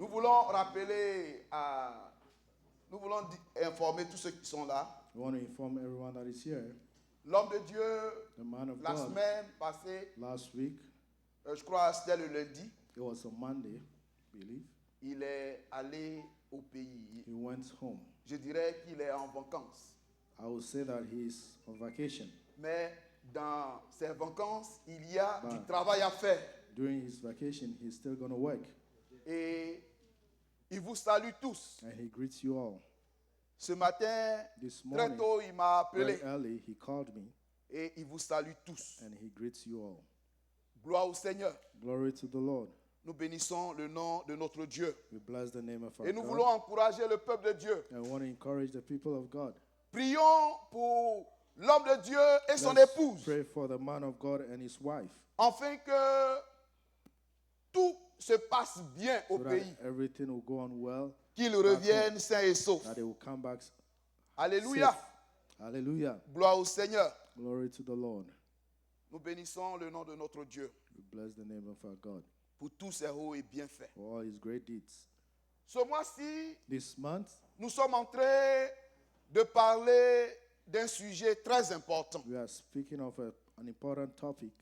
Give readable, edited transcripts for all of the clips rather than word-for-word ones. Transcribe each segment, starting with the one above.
Nous voulons rappeler nous voulons informer tous ceux qui sont là. We want to inform everyone that is here. L'homme de Dieu, The man of la God, semaine passée, last week, je crois que c'était le lundi, it was a Monday, I believe, il est allé au pays. he went home. Je dirais qu'il est en vacances. I would say that he's on vacation. Mais dans ses vacances, il y a du Bah. travail à faire. During his vacation, he's still going to work. Et il vous salue tous. And he greets you all. Ce matin, This très morning, tôt, il m'a appelé very early, he called me et il vous salue tous. and he greets you all. Gloire au Seigneur. Glory to the Lord. Nous bénissons le nom de notre Dieu. We bless the name of our Et nous God. voulons encourager le peuple de Dieu. And we want to encourage the people of God. Prions pour l'homme de Dieu et son Let's épouse, pray for the man of God and his wife, afin que tout se passe bien au so that pays, everything will go on well, qu'ils reviennent sains et saufs. that they will come back Alléluia. safe. Hallelujah. Gloire au Seigneur. Glory to the Lord. Nous bénissons le nom de notre Dieu We bless the name of our God pour tous ses hauts et bienfaits. for all his great deeds. Ce mois-ci, This month, nous sommes en train de parler d'un sujet très important. we are speaking of an important topic.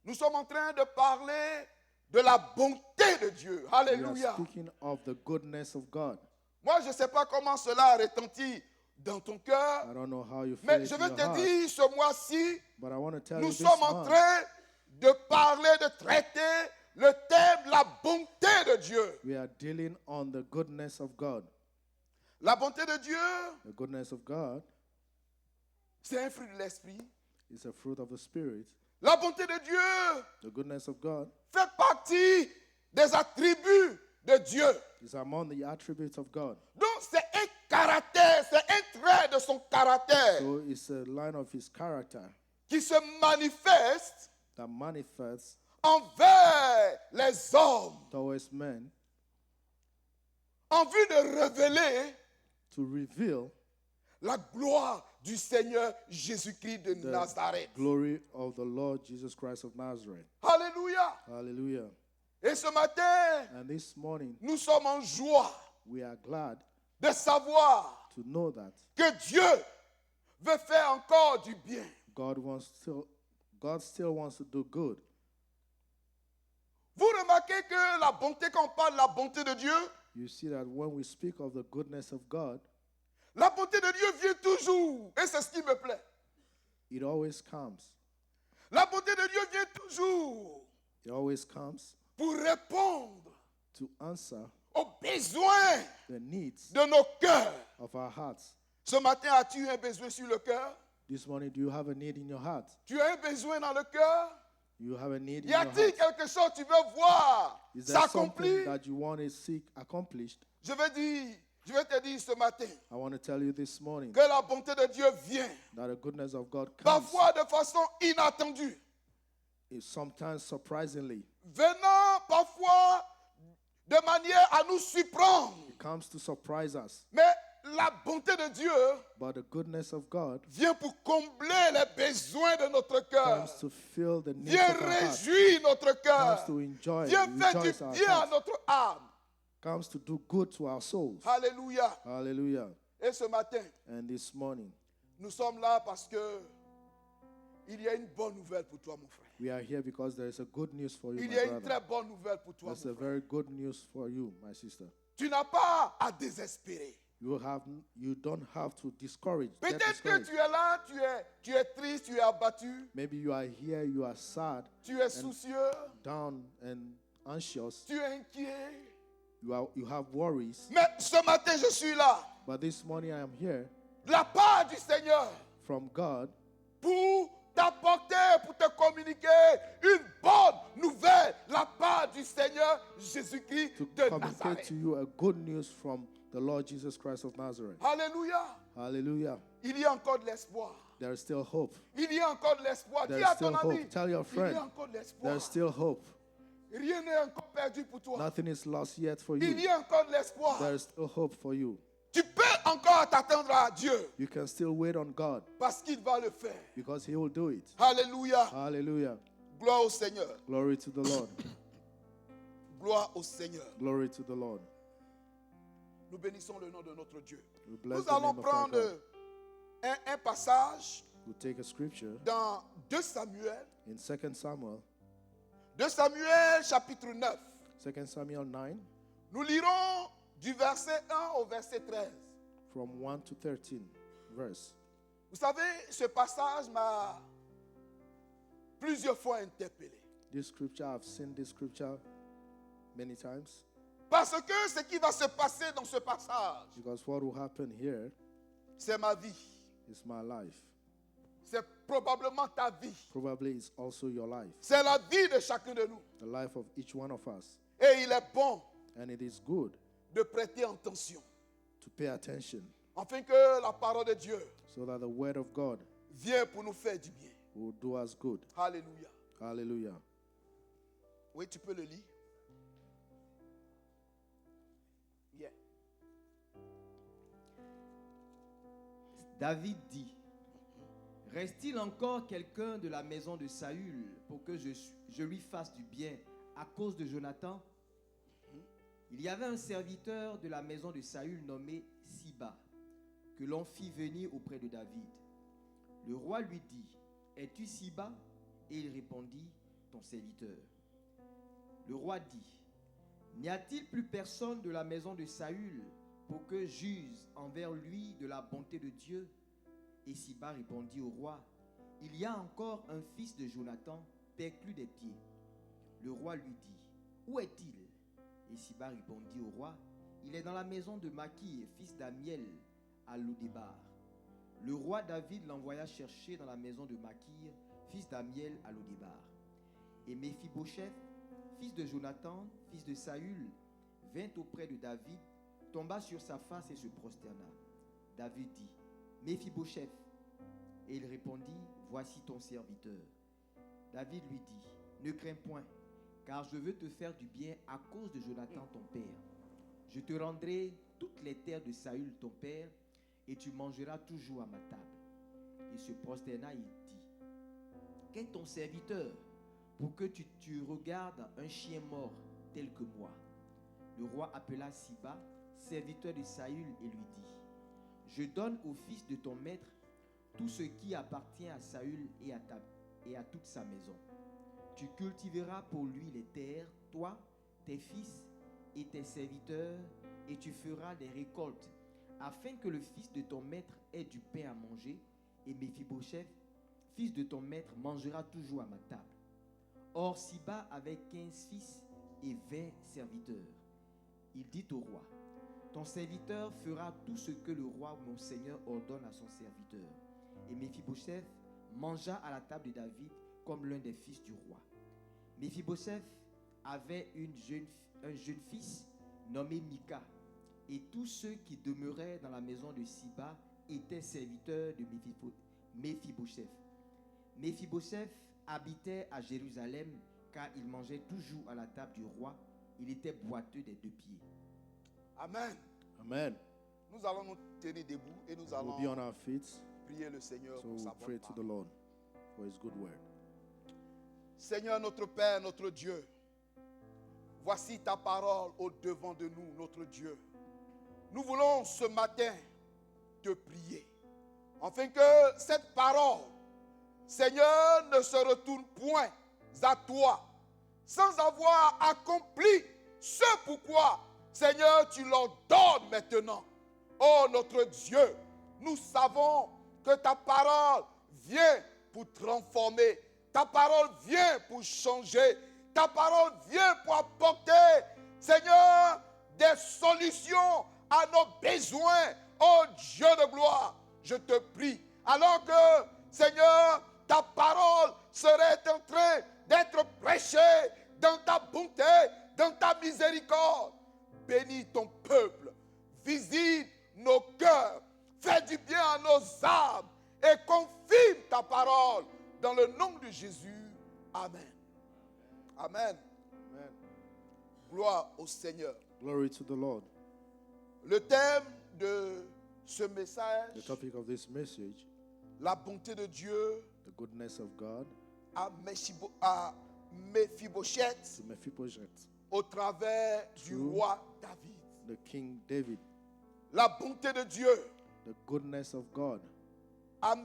Nous sommes en train de parler de la bonté de Dieu. We are Alléluia. speaking of the goodness of God. Moi, je ne sais pas comment cela retentit dans ton I cœur, don't know how you feel mais it je in veux your te heart, dire ce mois-ci, but I want to tell nous you this sommes en month, train de parler, de traiter le thème, la bonté de Dieu. we are dealing on the goodness of God. La bonté de Dieu, The goodness of God c'est un fruit de l'esprit. is a fruit of the Spirit. La bonté de Dieu The goodness of God fait partie des attributs de Dieu. is among the attributes of God. Donc, c'est un caractère, c'est un trait de son caractère So it's a line of his character qui se manifeste that manifests envers les hommes towards men en vue de révéler to reveal la gloire du Seigneur Jésus-Christ de the Nazareth. glory of the Lord Jesus Christ of Nazareth. Alléluia. Hallelujah. Et ce matin, And this morning, nous sommes en joie we are glad de savoir to know that que Dieu veut faire encore du bien. God still wants to do good. Vous remarquez que la bonté, quand on parle de la bonté de Dieu, You see that when we speak of the goodness of God, la bonté de Dieu vient toujours. Et c'est ce qui me plaît. it always comes. La bonté de Dieu vient toujours It always comes pour répondre to answer aux besoins the needs de nos cœurs. of our hearts. Ce matin, as-tu un besoin sur le cœur? This morning, do you have a need in your heart? Tu as un besoin dans le cœur? You have a need in Y your a-t-il heart. quelque chose que tu veux voir Is there something s'accomplir? that you want to see accomplished? Je vais te dire ce matin I want to tell you this morning que la bonté de Dieu vient that the goodness of God comes, parfois de façon inattendue, is sometimes surprisingly. venant parfois de manière à nous surprendre. It comes to surprise us. Mais la bonté de Dieu But the goodness of God vient pour combler les besoins de notre cœur. comes to fill the needs Viens of our heart, réjouir notre cœur. comes to enjoy, Viens faire du rejoice our bien à hearts, notre âme. comes to do good to our souls. Alléluia. Hallelujah. Et ce matin, And this morning, nous sommes là parce que il y a une bonne nouvelle pour toi, mon frère. we are here because there is a good news for you, Il my y a une brother. très bonne nouvelle pour toi, There's mon a frère. very good news for you, my sister. Tu n'as pas à désespérer. You don't have to get Peut-être que discouraged. tu es là, tu es triste, tu es abattu, Maybe you are here, you are sad, tu es soucieux, down, and anxious. tu es inquiet. You have worries. Mais ce matin, je suis là, But this morning I am here de la part du Seigneur, from God pour t'apporter, pour te communiquer une bonne nouvelle, de la part du Seigneur Jésus-Christ to de communicate Nazareth. to you a good news from the Lord Jesus Christ of Nazareth. Alléluia. Hallelujah. Il y a encore de l'espoir. There is still hope. Il y a encore de l'espoir. There Dis is à ton still ami, hope. Tell your il y a friend, encore de l'espoir. there is still hope. Rien n'est encore perdu pour toi. Nothing is lost yet for Il you. y a encore de l'espoir. There is still hope for you. Tu peux encore t'attendre à Dieu You can still wait on God parce qu'il va le faire. because He will do it. Alléluia. Hallelujah. Gloire au Seigneur. Glory to the Lord. Gloire au Seigneur. Glory to the Lord. Nous bénissons le nom de notre Dieu. We bless Nous the allons name of our prendre God. un passage We'll take a scripture dans 2 Samuel. in 2 Samuel, 2 Samuel chapitre 9. 2 Samuel 9, Nous lirons du verset 1 au verset 13. from 1 to 13 verse. Vous savez, ce passage m'a plusieurs fois interpellé. This scripture, I've seen this scripture many times, Parce que ce qui va se passer dans ce passage, because what will happen here c'est ma vie. is my life. C'est probablement ta vie. Probably it's also your life, C'est la vie de chacun de nous. the life of each one of us. Et il est bon And it is good de prêter attention, to pay attention afin que la parole de Dieu so that the word of God vienne pour nous faire du bien. will do us good. Alléluia. Hallelujah. Oui, tu peux le lire. Bien. David dit, reste-t-il encore quelqu'un de la maison de Saül pour que je lui fasse du bien à cause de Jonathan? Il y avait un serviteur de la maison de Saül nommé Siba, que l'on fit venir auprès de David. Le roi lui dit, es-tu Siba? Et il répondit, ton serviteur. Le roi dit, n'y a-t-il plus personne de la maison de Saül pour que j'use envers lui de la bonté de Dieu? Et Siba répondit au roi, il y a encore un fils de Jonathan, perclus des pieds. Le roi lui dit, où est-il? Et Siba répondit au roi, il est dans la maison de Makir, fils d'Amiel, à Lodébar. Le roi David l'envoya chercher dans la maison de Makir, fils d'Amiel, à Lodébar. Et Méphibosheth, fils de Jonathan, fils de Saül, vint auprès de David, tomba sur sa face et se prosterna. David dit, Méphibosheth. Et il répondit, voici ton serviteur. David lui dit, ne crains point, car je veux te faire du bien à cause de Jonathan ton père. Je te rendrai toutes les terres de Saül ton père, et tu mangeras toujours à ma table. Il se prosterna et dit, qu'est ton serviteur pour que tu regardes un chien mort tel que moi? Le roi appela Siba, serviteur de Saül, et lui dit, je donne au fils de ton maître tout ce qui appartient à Saül et à toute sa maison. Tu cultiveras pour lui les terres, toi, tes fils et tes serviteurs, et tu feras des récoltes, afin que le fils de ton maître ait du pain à manger, et Méphibosheth, fils de ton maître, mangera toujours à ma table. Or Siba avait 15 fils et 20 serviteurs. Il dit au roi, ton serviteur fera tout ce que le roi mon seigneur ordonne à son serviteur. Et Méphibosheth mangea à la table de David comme l'un des fils du roi. Méphibosheth avait un jeune fils nommé Mika, et tous ceux qui demeuraient dans la maison de Siba étaient serviteurs de Méphibosheth. Méphibosheth habitait à Jérusalem, car il mangeait toujours à la table du roi. Il était boiteux des 2 pieds. Amen. Amen. Nous allons nous tenir debout et nous We'll be on allons our feet, prier le Seigneur so pour we'll sa pray bonne to the parole. Lord for His good word. Seigneur, notre Père, notre Dieu, voici ta parole au devant de nous, notre Dieu. Nous voulons ce matin te prier, afin que cette parole, Seigneur, ne se retourne point à toi, sans avoir accompli ce pourquoi, Seigneur, tu l'ordonnes maintenant. Oh notre Dieu, nous savons que ta parole vient pour transformer, ta parole vient pour changer, ta parole vient pour apporter, Seigneur, des solutions à nos besoins. Oh Dieu de gloire, je te prie, alors que, Seigneur, ta parole serait en train d'être prêchée dans ta bonté, dans ta miséricorde. Bénis ton peuple, visite nos cœurs, fais du bien à nos âmes et confirme ta parole dans le nom de Jésus. Amen. Amen. Amen. Gloire au Seigneur. Glory to the Lord. Le thème de ce The message, topic of this message, la bonté de Dieu the goodness of God, à Méphibosheth to Mephibosheth, au travers du True. roi David. the King David. la bonté de Dieu the goodness of God à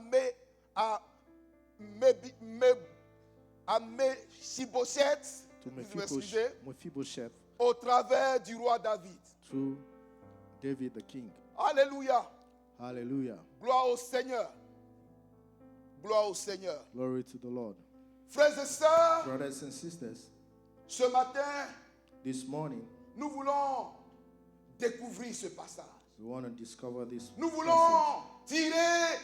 Mephibosheth, to vous m'excusez, Mephibosheth au travers du roi David. through David the king. Alléluia. Hallelujah. Gloire au Seigneur. Gloire au Seigneur. Glory to the Lord. Frères et sœurs, Brothers and sisters, ce matin, this morning nous voulons découvrir ce passage. we want to discover this Nous passage. voulons tirer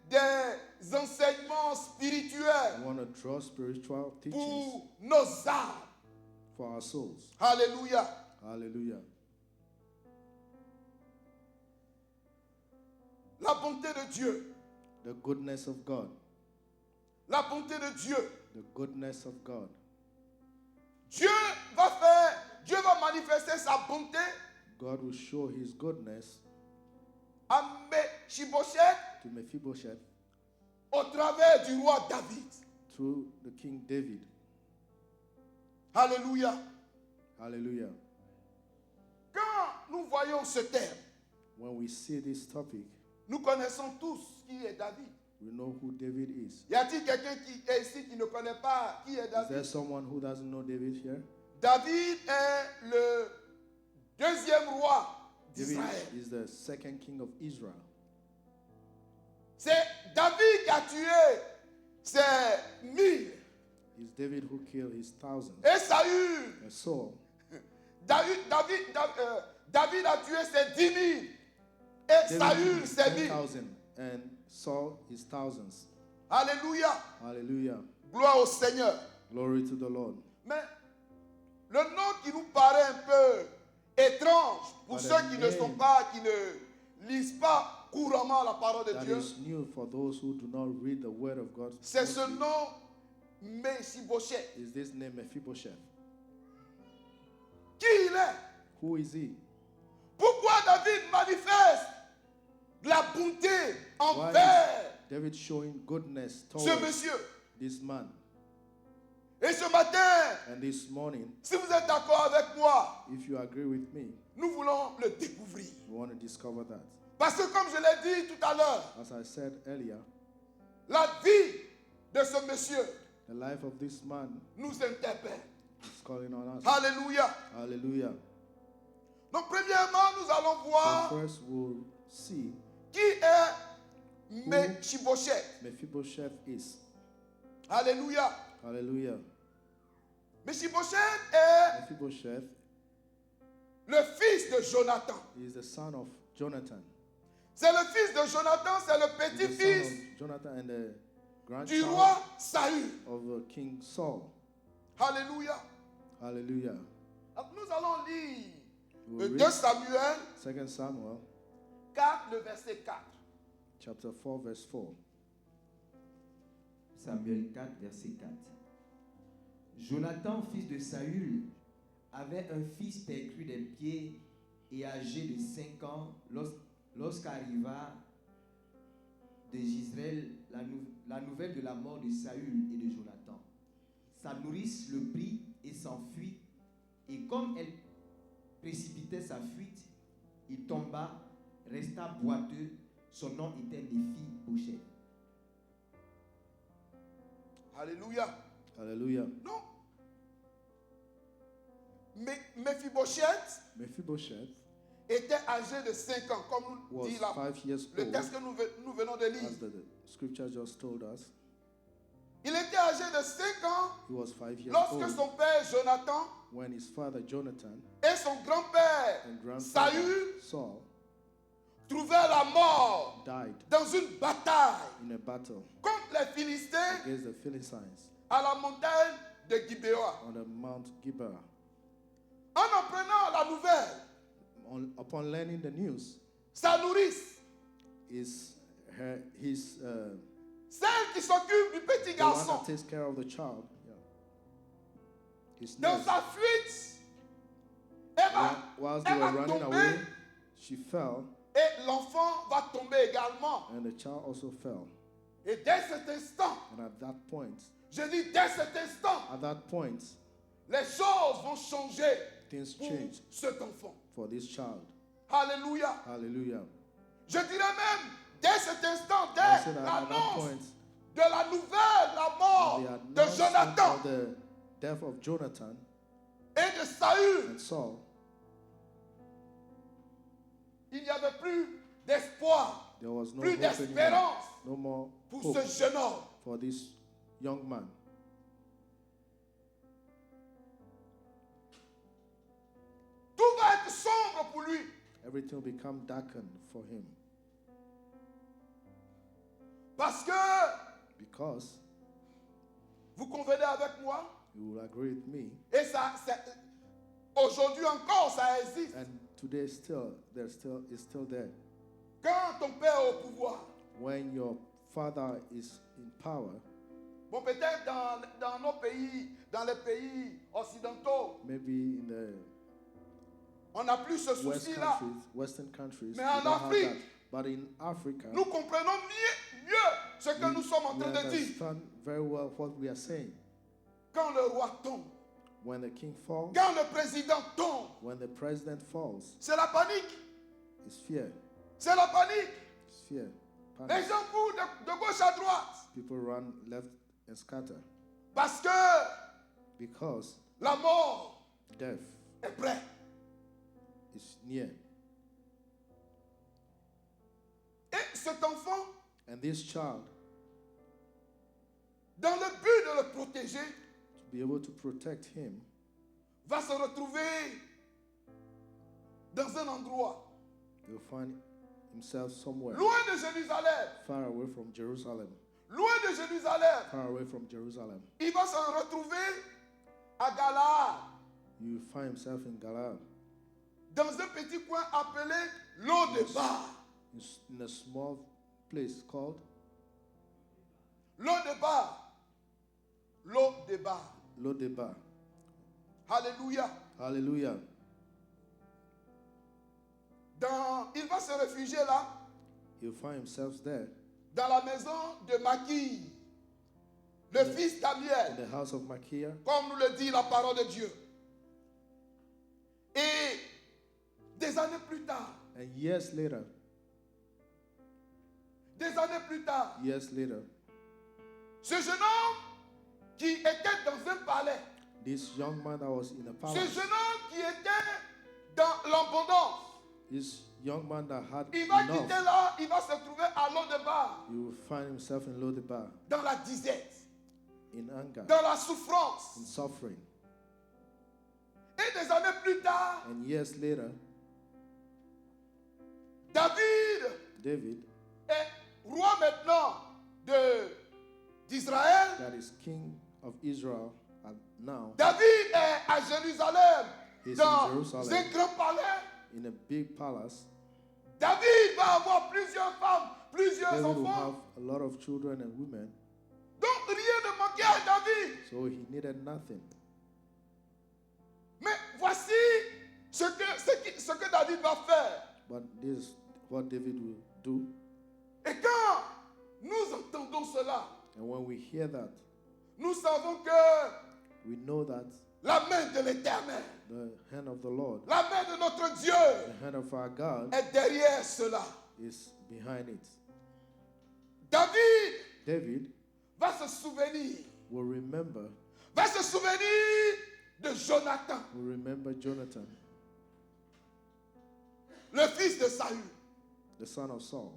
des enseignements spirituels We want to draw spiritual teachings pour nos âmes. for our souls. Alléluia. Hallelujah. La bonté de Dieu. The goodness of God. La bonté de Dieu. The goodness of God. Dieu va manifester sa bonté God will show his goodness à Mephibosheth to Mephibosheth au travers du roi David. through the King David. Alléluia. Hallelujah. Quand nous voyons ce terme, When we see this topic, nous connaissons tous qui est David. we know who David is. Y a-t-il quelqu'un qui est ici qui ne connaît pas qui est Is there David? someone who doesn't know David here? David est le deuxième roi David d'Israël. is the second king of Israel. C'est David qui a tué ses 1000. It's David who killed his thousands. Et Saül, And Saul, David a tué ses 10 000. Et Saül David ses killed 1000. 10,000 and Saul his thousands. Alléluia. Hallelujah. Gloire au Seigneur. Glory to the Lord. Mais le nom qui nous paraît un peu étrange pour But ceux the qui ne sont name- pas, qui ne lisent pas couramment la parole de That Dieu, is new for those who do not read the word of God. c'est ce nom Mephibosheth. Is this name Mephibosheth? Qui il est? Who is he? Pourquoi David manifeste de la bonté Why envers is David showing goodness ce towards monsieur? this man? Et ce matin, And this morning, si vous êtes d'accord avec moi, if you agree with me, nous voulons le découvrir. we want to discover that. Parce que comme je l'ai dit tout à l'heure, As I said earlier, la vie de ce monsieur the life of this man nous interpelle. is calling on us. Alléluia. Hallelujah. Donc premièrement, nous allons So voir first we'll see qui est Mephibosheth. Mephibosheth is. Alléluia. Hallelujah. Mephibosheth est Mephibosheth le fils de Jonathan. is the son of Jonathan. C'est le fils de Jonathan, c'est le He's the petit-fils son of Jonathan and the du grandchild roi Saül. of King Saul. Alléluia. Hallelujah. Donc, nous allons lire We'll 2 read Samuel 2 Samuel 4, le verset 4. chapter 4 verse 4. Samuel 4, verset 4. Jonathan, fils de Saül, avait un fils perclus des pieds et âgé de 5 ans lorsqu'arriva de Gisraël la nouvelle de la mort de Saül et de Jonathan. Sa nourrice le prit et s'enfuit, et comme elle précipitait sa fuite, il tomba, resta boiteux. Son nom était Mephibosheth. Alléluia. Hallelujah. Non. Mephibosheth Mephibosheth était âgé de 5 ans, comme nous was dit 5 years le old, texte que nous venons de lire. as the scripture just told us. Il était âgé de 5 ans He was 5 years lorsque old son père Jonathan when his father Jonathan et son grand-père and grandfather Saül Saul trouvèrent la mort died dans une bataille in a battle contre les Philistins against the Philistines à la montagne de Gibéa. on the Mount Gibeah. En apprenant la nouvelle, Upon learning the news, sa nourrice, his celle qui s'occupe du petit the one garçon, that takes care of the child, his dans nurse, sa fuite, whilst they elle were va running tomber away, she fell, et l'enfant va tomber également. and the child also fell. Et dès cet instant, And at that point, je dis dès cet instant, les les choses vont changer things pour changed cet enfant. for this child. Alléluia. Hallelujah. Je dirais même, dès cet instant, I dès said at that l'annonce point, de la nouvelle, la mort the de announcement Jonathan of the death of Jonathan et de Saül, and Saul, il n'y avait plus d'espoir, there was no plus hope anymore, d'espérance no more pour hope ce jeune homme. for this young man. Tout va être sombre pour lui. Everything will become darkened for him Parce que, because, vous convenez avec moi, you will agree with me, et aujourd'hui encore, ça existe. and today still, it's still there. Quand ton père est au pouvoir, When your father is in power, bon, peut-être dans nos pays, dans les pays occidentaux, maybe in the on n'a plus ce souci-là. Western countries, Mais we en don't have Afrique, that. But in Africa, nous comprenons mieux ce que nous sommes en we train de dire. understand very well what we are saying. Quand le roi tombe, When the king falls, quand le président tombe, when the president falls, c'est la panique. it's fear. C'est la panique. It's fear. Les Panic. gens courent de gauche à droite. People run left and scatter Parce que because la mort death est près. is near. Et cet enfant, And this child, dans le but de le protéger, to be able to protect him, va se retrouver dans un endroit will find himself somewhere loin de Jérusalem. far away from Jerusalem. Loin de Jérusalem. Far away from Jerusalem. Il va se retrouver à Galaad, You find himself in Galaad, dans un petit coin appelé Lo-Debar. in a small place called Lo-Debar. Lo-Debar. Lo-Debar. Alléluia. Hallelujah. Il va se réfugier là, He'll find himself there dans la maison de Maki, le fils in d'Amiel, the house of Machia, comme nous le dit la parole de Dieu. Et des années plus tard, and years later, ce jeune homme qui était dans un palais, this young man that was in a ce palace, jeune homme qui était dans l'abondance, this young man that had il va enough, quitter là, il va se trouver à Lo-Debar, he will find himself in Lo-Debar, dans la disette, in anger, dans la souffrance. in suffering. Et des années plus tard, And years later, David est roi maintenant d'Israël. that is king of Israel, and now David est à Jérusalem, He's dans in Jerusalem. un grand palais. in a big palace. David va avoir plusieurs femmes, plusieurs David will enfants. have a lot of children and women, Donc rien ne manquait à David. so he needed nothing. Mais voici ce que David va faire. But this is what David will do. Et quand nous entendons cela, And when we hear that, nous savons que we know that la main de l'Éternel, the hand of the Lord, la main de notre Dieu the hand of our God, est derrière cela. is behind it. David David va se souvenir de Jonathan, will remember Jonathan, le fils de Saül. the son of Saul.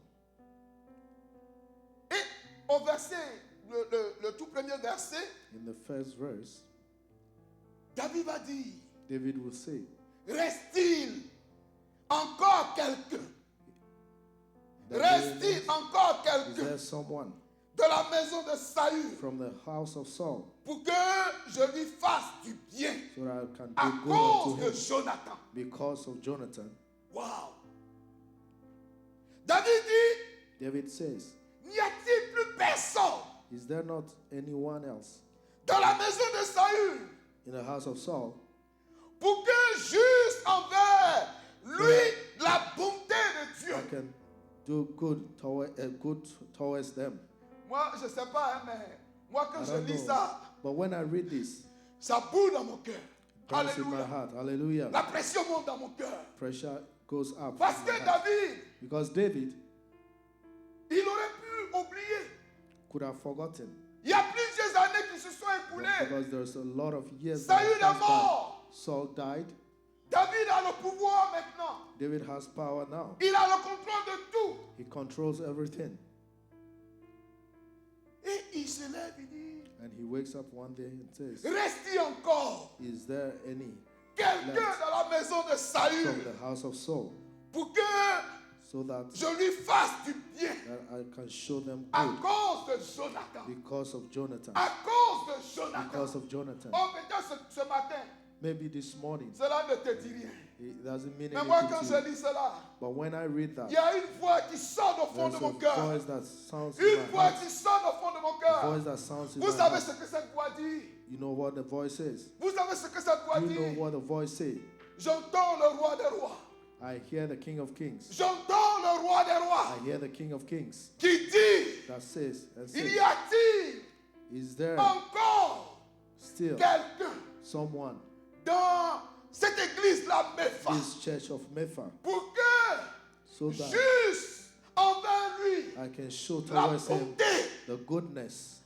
Et au verset, le tout premier verset, In the first verse, David va dire, David will say, reste-t-il encore quelqu'un? that Reste-t-il encore is quelqu'un there someone de la maison de Saül from the house of Saul pour que je lui fasse du bien so that I can à do good cause unto de him Jonathan? because of Jonathan? Wow! David dit, David says, n'y a-t-il plus personne is there not anyone else dans la maison de Saül in the house of Saul pour que juste envers lui la bonté de Dieu? that can do good towards them? Moi, je ne sais pas, hein, mais moi quand I je don't lis know. ça, But when I read this, ça boule dans mon cœur. Burns in my Alléluia. heart. Hallelujah. La pression monte dans mon cœur. Pressure goes up. Parce in que my heart. David, Because David il aurait pu oublier. could have forgotten. Il y a plusieurs années qui se sont écoulées. Because there's a lot of years that Saül have est passed by. mort. Saul died. David a le pouvoir maintenant. David has power now. Il a le contrôle de tout. He controls everything. Et il se lève et dit, And he wakes up one day and says, reste encore is there any quelqu'un left dans la maison de Saül from the house of Saul pour que so that, je lui fasse du bien that I can show them à good cause de Jonathan. because of Jonathan? À cause de Jonathan. Because of Jonathan. Oh, peut-être ce matin, Maybe this morning cela ne te dit rien. it doesn't mean Mais moi, anything quand to je you. lis cela, But when I read il that, y a une voix qui sort au fond there's de a mon cœur. voice that sounds in Une my voix heart. qui sort au fond de mon A cœur. voice that sounds in Vous my savez heart. ce que cette voix dit? You know what the voice is? Vous savez ce que cette voix You know dit? what the voice says. J'entends le roi des rois. I hear the King of Kings. J'entends le roi des rois I hear the King of Kings qui dit, that says and il y says, a-t-il is there encore still quelqu'un someone dans cette église la Mepha this church of Mepha pour que so that juste envers lui I can show la towards him bonté the goodness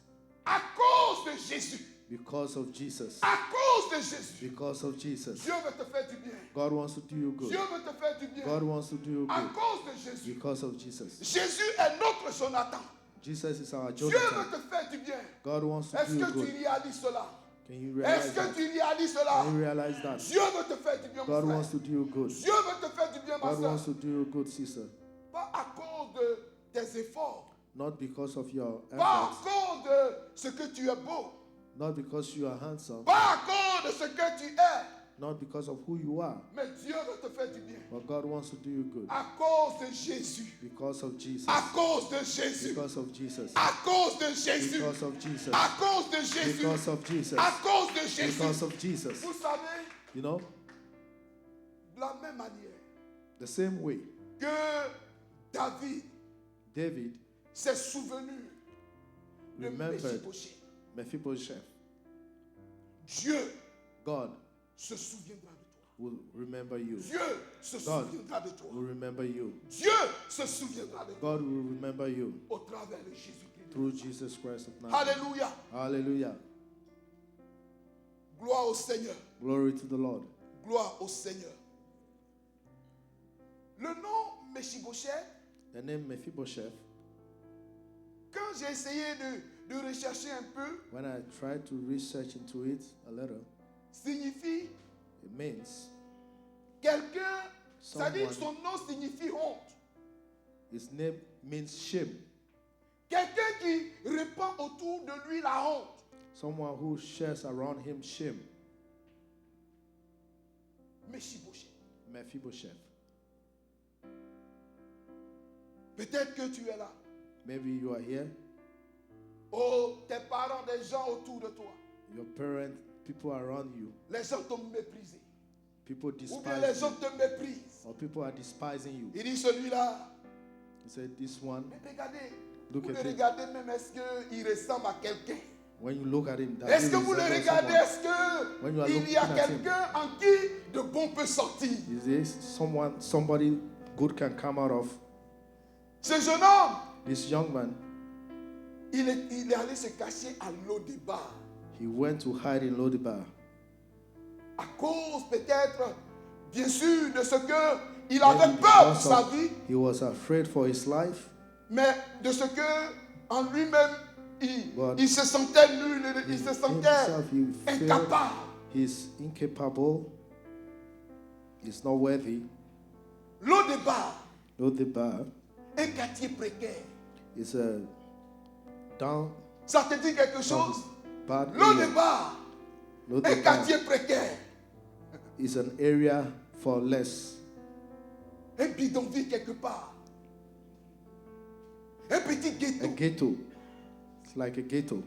à cause de Jésus. because of Jesus. À cause de Jésus. Because of Jesus. Dieu veut te faire du bien. God wants to do you good. Dieu veut te faire du bien. God wants to do you À good cause de Jésus. because of Jesus. Jésus est notre Jonathan. Jesus is our Dieu veut Jonathan. te faire du bien. God wants to Est-ce do you que tu good. réalises cela? Can you Est-ce realize que that? tu réalises cela? Can you realize that? Dieu veut te faire du bien, mon God frère. wants to do you good. Dieu veut te faire du bien, ma God soeur. wants to do you good, sister. Pas à cause de tes efforts. Not because of your Pas à efforts. cause de ce que tu es beau. Not because you are handsome. Pas à cause de ce que tu es. Not because of who you are. Mais Dieu veut te faire du bien. But God wants to do you good À cause de Jésus. because of Jesus. À cause de Jésus. Because of Jesus. À cause de Jésus. Because of Jesus. À cause de Jésus. Because of Jesus. À cause de Jésus. Because of Jesus. Vous savez, You know, de la même manière the same way que David David s'est souvenu de remembered Mephibosheth, Mephibosheth, Dieu God se souviendra de toi. will remember you. Dieu se God souviendra de toi. will remember you. Dieu se souviendra de toi God will remember you au travers de Jésus-Christ. through Jesus Christ of Nazareth. Alléluia. Hallelujah. Gloire au Seigneur. Glory to the Lord. Gloire au Seigneur. Le nom Mephibosheth, The name Mephibosheth, quand j'ai essayé de rechercher un peu, when I tried to research into it a little, signifie it means quelqu'un, c'est-à-dire Someone. son nom signifie honte. his name means shame. Quelqu'un qui répand autour de lui la honte. Someone who shares around him shame. Mephibosheth. Mephibosheth. Peut-être que tu es là. Maybe you are here. Oh, tes parents, des gens autour de toi. Your parents, people around you, Les gens t'ont méprisé. people Ou bien despise les gens you, te méprisent. or people are despising you. Il dit celui-là. He said, this one, Mais regardez. Look Vous at le him. regardez même, est-ce qu'il ressemble à quelqu'un? when you look at him, that Est-ce he que vous le resembles regardez? someone. Est-ce When you are qu'il y a looking at him. quelqu'un en qui de bon peut sortir? Is this somebody good can come out of? Ce jeune homme, This young man, il est allé se cacher à Lo-Débar. he went to hide in Lodebar. À cause peut-être, bien sûr, de ce qu'il Maybe avait peur pour because sa of- vie, He was afraid for his life, mais de ce que en lui-même, But il se sentait nul, il se sentait himself, he felt incapable. he's incapable, he's not worthy. Lo-Débar, Lodebar un quartier précaire. is a down, Ça te dit quelque chose? bad area. Lo-Débar, un Lodebar quartier précaire. is an area for less. Un bidonville quelque part. Un petit A ghetto. ghetto. It's like a ghetto.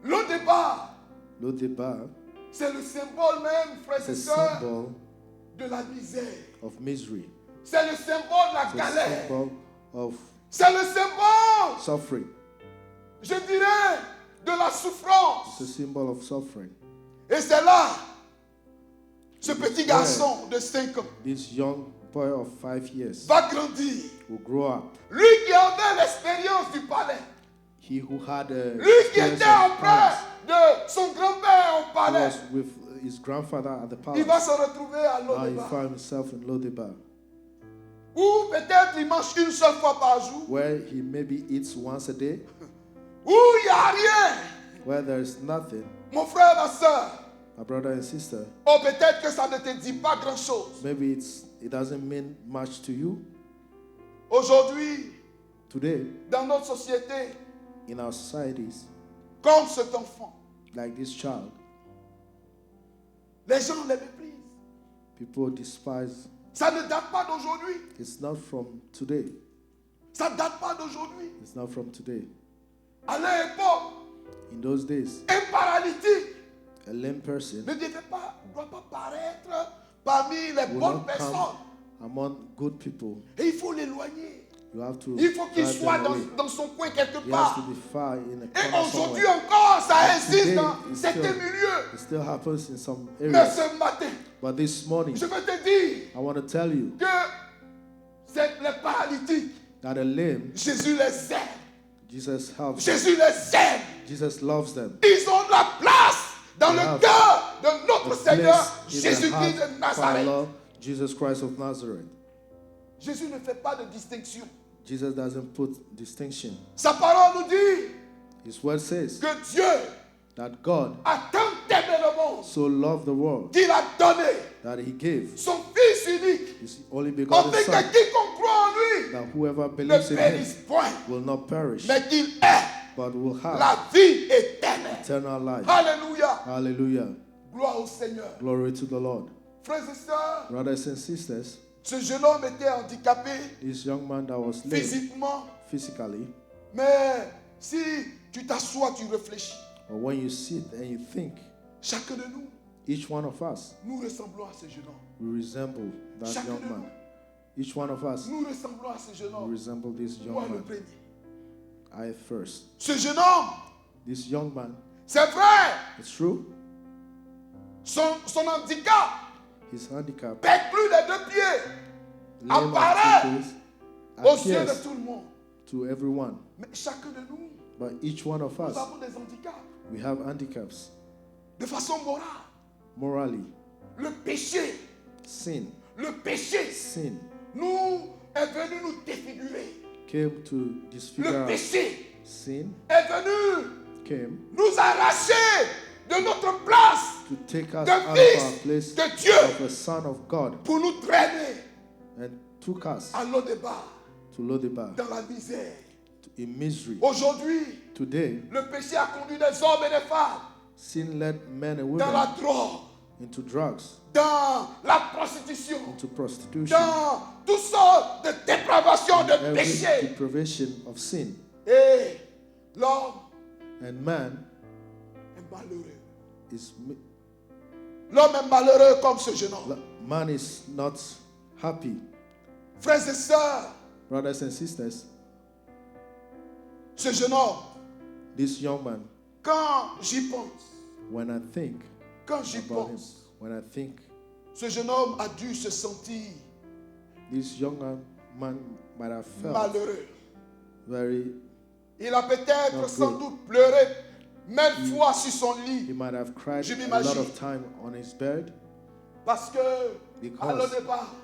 Lo-Débar, Lodebar c'est le symbole même, frères is et a sœurs, symbol de la misère. of misery. C'est le symbole de la It's a galère. symbol of C'est le symbole, suffering. je dirais, de la souffrance. It's a symbol of suffering. Et c'est là Ce petit garçon de 5 ans This young boy of 5 years va grandir. will grow up. Lui qui avait l'expérience du palais. He who had a Lui qui experience était of auprès palace, de son grand-père au he palais. was with his grandfather at the Il va palace. se retrouver à Now he Lodeba. found himself in Lodebar, Ou peut-être il mange une seule fois par jour. where he maybe eats once a day, Où il n'y a rien. where there is nothing. Mon frère, ma soeur. My brother and sister, Oh, peut-être que ça ne te dit pas grand-chose. maybe it doesn't mean much to you. Aujourd'hui, Today, dans notre société, in our societies, comme cet enfant, like this child, les gens les méprisent. people despise. Ça ne date pas d'aujourd'hui. It's not from today. Ça ne date pas d'aujourd'hui. It's not from today. À l'époque, In those days, un paralytique a lame person ne doit pas paraître parmi les will bonnes not personnes. come among good people. Et il faut l'éloigner. You have to Il faut qu'il drive soit them away. dans son coin quelque He has part. to be far in a Et corner aujourd'hui somewhere. encore, ça But existe today, dans it's certains still- milieux. It still happens in some Mais areas. ce matin, But this morning, je veux te dire I want to tell you que c'est les paralytiques. that the lame, Jésus les aime. Jesus helps them. Jésus les aime. Jesus loves them. Ils ont de la place dans They le have cœur de notre The Seigneur place in the Jésus-Christ de heart of our Nazareth. Lord Jesus Christ of Nazareth. Jésus ne fait pas de distinction. Jesus doesn't put distinction. Sa parole nous dit His word says que Dieu that God a tant aimé le monde so loved the world qu'il a donné that he gave son Fils unique, his only begotten afin que Son, quiconque croit en lui that whoever ne believes in him périsse point, will not perish, mais qu'il ait but will have la vie éternelle. eternal life. Alléluia. Hallelujah. Gloire au Seigneur. Glory to the Lord. Frères et sœurs, Brothers and sisters, ce jeune homme était handicapé this young man that was lame physiquement, physically, mais si tu t'assois, tu réfléchis, but when you sit and you think, chacun de nous, each one of us, nous ressemblons à ce jeune homme. we resemble that Chacun young de man. nous, Each one of us, nous ressemblons à ce jeune we homme. resemble this young Moi le man. premier. I first. Ce jeune homme, This young man, c'est vrai, it's true, son handicap his handicap, pète les deux pieds lame apparaît and feebles, aux yeux de appears tout le monde. to everyone. Mais chacun de nous, But each one of nous us, avons des handicaps. we have handicaps. De façon morale, Morally, le péché, sin, sin, nous est venu nous défigurer. came to disfigure Le us. péché Sin est venu came nous arracher de notre place to take us de out of our fils place de Dieu of a son of God pour nous traîner and took us à l'au-débat, to Lodebar, dans la misère. in misery. Aujourd'hui, Today, le péché a conduit des hommes et des femmes sin led men and dans la women drogue, into drugs, dans la prostitution, into prostitution, dans toutes sortes de dépravations, de every péchés. deprivation of sin. Et l'homme And man est malheureux. is L'homme est malheureux comme ce jeune homme. man is not happy. Frères et sœurs, Brothers and sisters, ce jeune homme, this young man, quand j'y pense, when I think quand j'y about him, pense, when I think ce jeune homme a dû se sentir this young man might have felt malheureux. very, Il a peut-être Not sans good. doute pleuré maintes fois sur son he lit might have cried Je a lot m'imagine. of time on his bed parce que à because l'au-départ,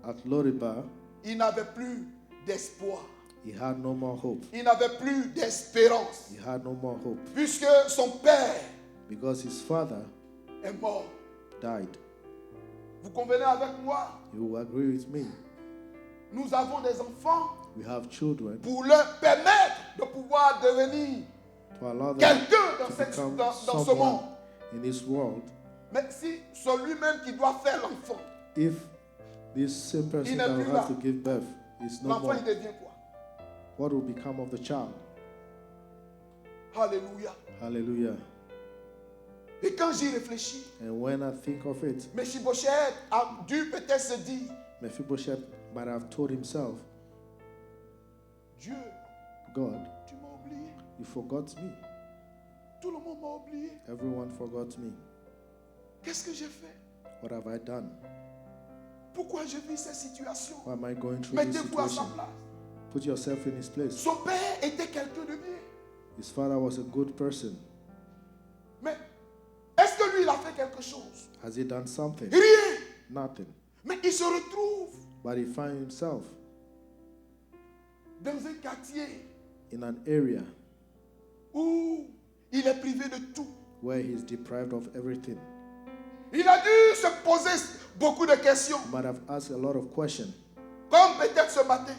at Lodebar, il n'avait plus d'espoir. he had no more hope. Il n'avait plus d'espérance He had no more hope puisque son père because his father est mort. died. Vous convenez avec moi? You will agree with me. Nous avons des enfants We have children pour leur permettre de pouvoir devenir to allow them quelqu'un to dans, become dans ce monde. someone in this world. Mais si c'est lui-même qui doit faire l'enfant, If this same person n'est that will plus have là. to give birth is no l'enfant more, il devient quoi? what will become of the child? Alléluia. Hallelujah. Et quand j'y réfléchis, And when I think of it, Mephibosheth a dû peut-être se dire, Mephibosheth might have told himself, Dieu, God, tu m'as oublié. you forgot me. Tout le monde m'a oublié. Everyone forgot me. Qu'est-ce que j'ai fait? What have I done? Pourquoi je vis cette situation? Why am I going through this Mettez-vous à sa situation? place. Put yourself in his place. Son père était quelqu'un de bien. His father was a good person. Mais est-ce que lui, il a fait quelque chose? Has he done something? Rien. Nothing. Mais il se retrouve But he finds himself dans un quartier in an area où il est privé de tout. where he's deprived of everything. Il a dû se poser beaucoup de questions. He might have asked a lot of questions. Comme peut-être ce matin,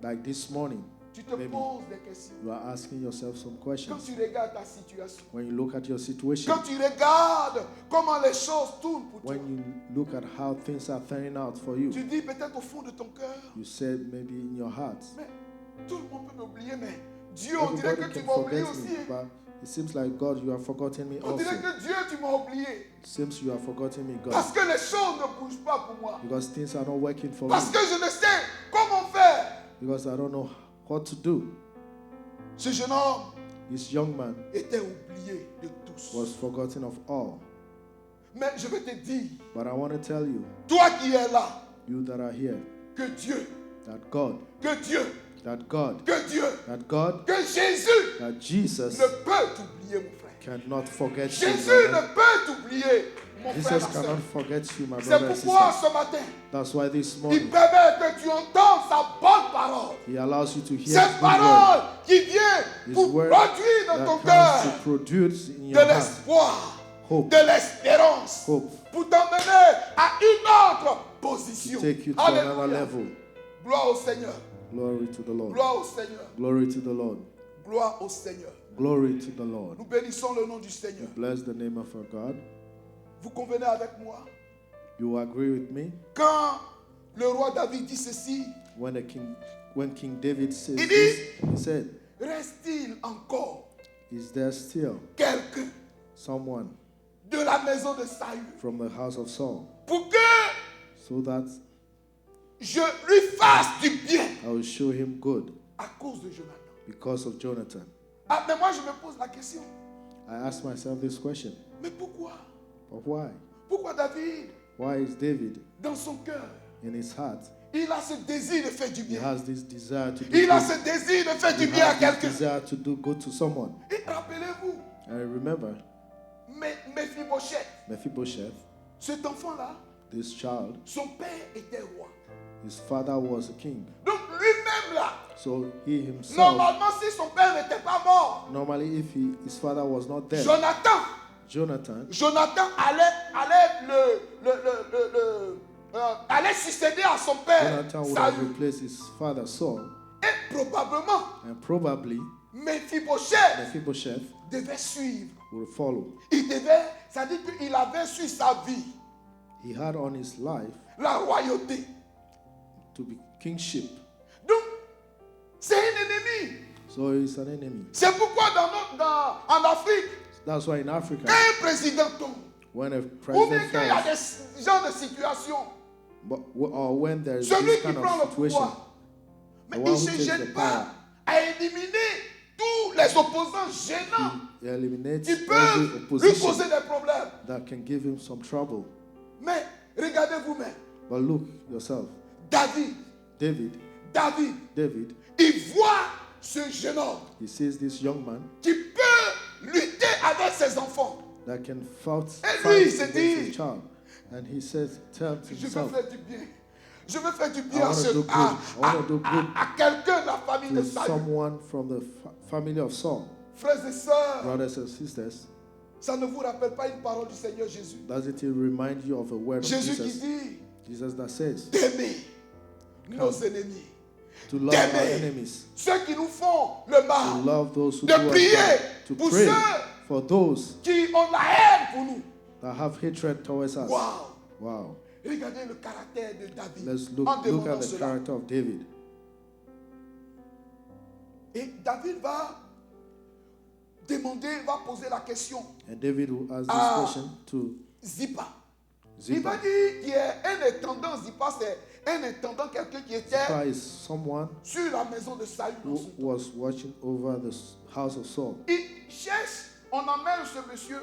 Like this morning, tu te Maybe. poses des questions. you are asking yourself some Quand questions. tu regardes ta situation, When you look at your situation, quand tu regardes comment les choses tournent pour toi, when you look at how things are turning out for you, tu dis peut-être au fond de ton cœur, you said maybe in your heart, mais tout le monde peut m'oublier, mais Dieu, on dirait everybody que tu can m'as oublié forget aussi. me, but it seems like God, you have forgotten me On also. dirait que Dieu, tu m'as oublié. It seems you have forgotten me, God, Parce que les choses ne bougent pas pour moi. because things are not working for Parce me, que je ne sais comment faire. because I don't know what to do. Ce jeune homme This young man était oublié de tous. was forgotten of all. Mais je vais te dire, But I want to tell you, toi qui es là, you that are here, que Dieu, that God, que Dieu, that God, que Dieu, that God, que Jésus that Jesus ne peut t'oublier, mon frère. cannot forget you, Jésus brother. ne peut t'oublier, mon frère. Jesus ma soeur. cannot forget you, my C'est brother and pourquoi sister. ce matin, That's why this il morning permet que tu entendes sa bonne parole. He allows you to hear His Cette good word, parole qui vient His pour word produire dans ton that cœur comes to produce in de your heart l'espoir, hope, de l'espérance, hope, pour t'emmener à une autre to position. take you to another Alléluia. level. Gloire au Seigneur. Glory to the Lord. Gloire au Seigneur. Glory to the Lord. Gloire au Seigneur. Glory to the Lord. Nous bénissons le nom du Seigneur. Bless the name of our God. Vous convenez avec moi? You agree with me? Quand le roi David dit ceci, When King David says Il this, dit- he said, reste-t-il encore is there still quelqu'un someone de la maison de Saül from the house of Saul pour que so that je lui fasse du bien I will show him good à cause de Jonathan? because of Jonathan? Ah, mais moi je me pose la question, I ask myself this question, mais pourquoi? but why? Pourquoi David, Why is David dans son cœur, in his heart, il a ce désir de faire du he bien? has this desire to do Il a good. ce désir de faire He du bien à has this quelqu'un. desire to do good to someone. Et rappelez-vous, And remember, Mephibosheth, Mephibosheth, cet enfant-là, this child, son père était roi. his father was a king. Donc lui-même là, So he himself, normalement si son père n'était pas mort, normally if his father was not dead, Jonathan Jonathan allait succéder à son père Jonathan would have Saül. replaced his father Saul, Et probablement, and probably Mephibosheth Mephibosheth devait suivre. would follow. Il devait, ça dit qu'il avait sur sa vie He had on his life la royauté. to be kingship. Donc, c'est un ennemi. So he's an enemy. C'est pourquoi en Afrique, That's why in Africa, quand un président tombe, when a ou bien president quand il y a falls, des genres de situations, or when there is celui this qui kind prend of le situation, pouvoir, mais the il one ne who se takes gêne the pas power, à éliminer tous les opposants gênants he eliminates qui every peuvent lui opposition causer des problèmes. that can give him some trouble. Mais regardez vous-même, But look yourself, David, David, il voit ce jeune homme he sees this young man qui peut lutter avec ses enfants. that can fight Et lui, il se against dit, his child. And he says, tells Je veux himself, faire du bien. Je veux faire du I bien want to do good. I want to do good à quelqu'un de la famille de to Saül. someone from the family of Saul. Frères et sœurs, Brothers and sisters, ça ne vous rappelle pas une parole du Seigneur Jésus? doesn't it remind you of a word of Jésus qui Jesus? dit Jesus that says, d'aimer nos ennemis, to love our d'aimer enemies, ceux qui nous font le to mal, love those who de do us prier bad, to pour pray ceux for those qui ont la haine pour nous. that have hatred towards us. Waouh! Wow. Regardez le caractère de David Let's en look demandant at the cela. character of David. Et David va demander, va poser la question And David will ask this Ah. question to Zipa. Il va Zippah. dire qu'il y a un intendant, Zipa, c'est un intendant, quelqu'un qui était Zippah is someone sur la maison de Saül. dans who son temps. was watching over the house of Saul. Il cherche, on emmène ce monsieur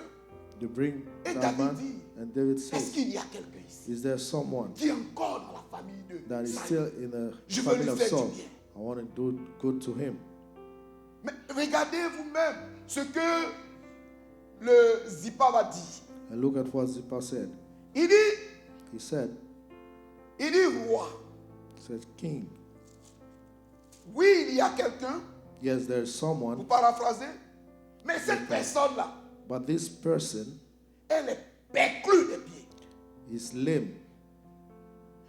You bring Et that David man, dit, and David est-ce says, qu'il y a quelqu'un ici is there someone qui est encore dans la famille de that is Saül? still in the Je veux family lui of faire du Saul? bien. I want to do good to him. Mais regardez vous-même ce que le Zipa va dire. And look at what Zippah said. Il dit, He said, roi. he said, King. Oui, il y a quelqu'un, Yes, there is pour someone, paraphraser, mais cette personne-là, but this person elle est perclue des pieds. is lame.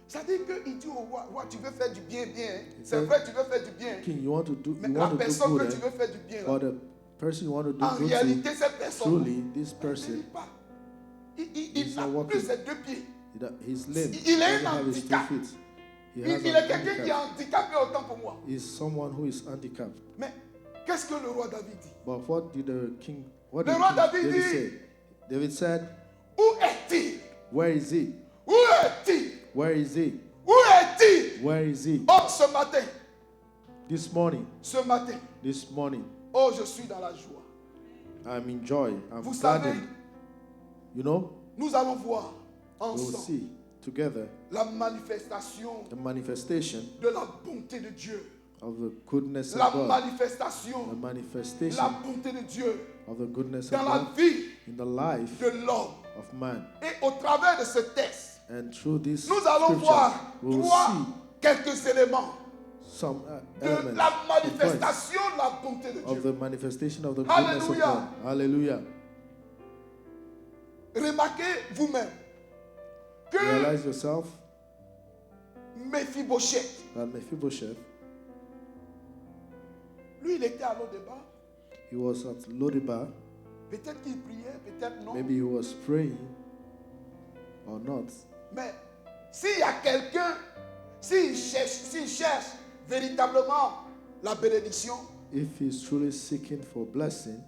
Ça veut dire qu'il dit au roi, roi, tu veux faire du bien, bien. Hein? Il C'est dit, vrai, tu veux faire du bien. King, you want to do, Mais you la want to do personne que good, tu veux faire du bien, là, but the person you want to do en good to, réalité, cette personne, truly, this il person, pas. Il He's n'a not plus walking. ses deux pieds. he's lame. Il He est doesn't un have his 2 handicap. feet. He Il has est an quelqu'un qui est handicap. handicapé autant pour moi. He's someone who is handicapped. Mais qu'est-ce que le roi David dit? But what did the king? What Le did roi King David David dit- say? David said, Où est-il? "Where is he? Où est-il? Where is he? Où est-il? Where is he?" Oh, ce matin, This morning, oh, je suis dans la joie. I'm in joy. I'm Vous savez, gladdened. You know, nous allons voir we'll ensemble see together la manifestation the manifestation de la bonté de Dieu. of the goodness La of God. manifestation The de la manifestation bonté de Dieu of the goodness of dans la God vie in the life de l'homme. of man. Et au travers de ce texte, And through this nous allons scripture, voir we will trois see quelques éléments some de elements, la some points manifestation de la bonté de of Dieu. the manifestation of the goodness of Hallelujah. God. Hallelujah. Remarquez vous-même que Realize yourself Mephibosheth, that Mephibosheth, lui, il était à l'au-débat. he was at Lodibar. Peut-être qu'il priait, peut-être non. Maybe he was praying or not. Mais s'il y a quelqu'un, s'il cherche véritablement la bénédiction, If he's truly seeking for blessing,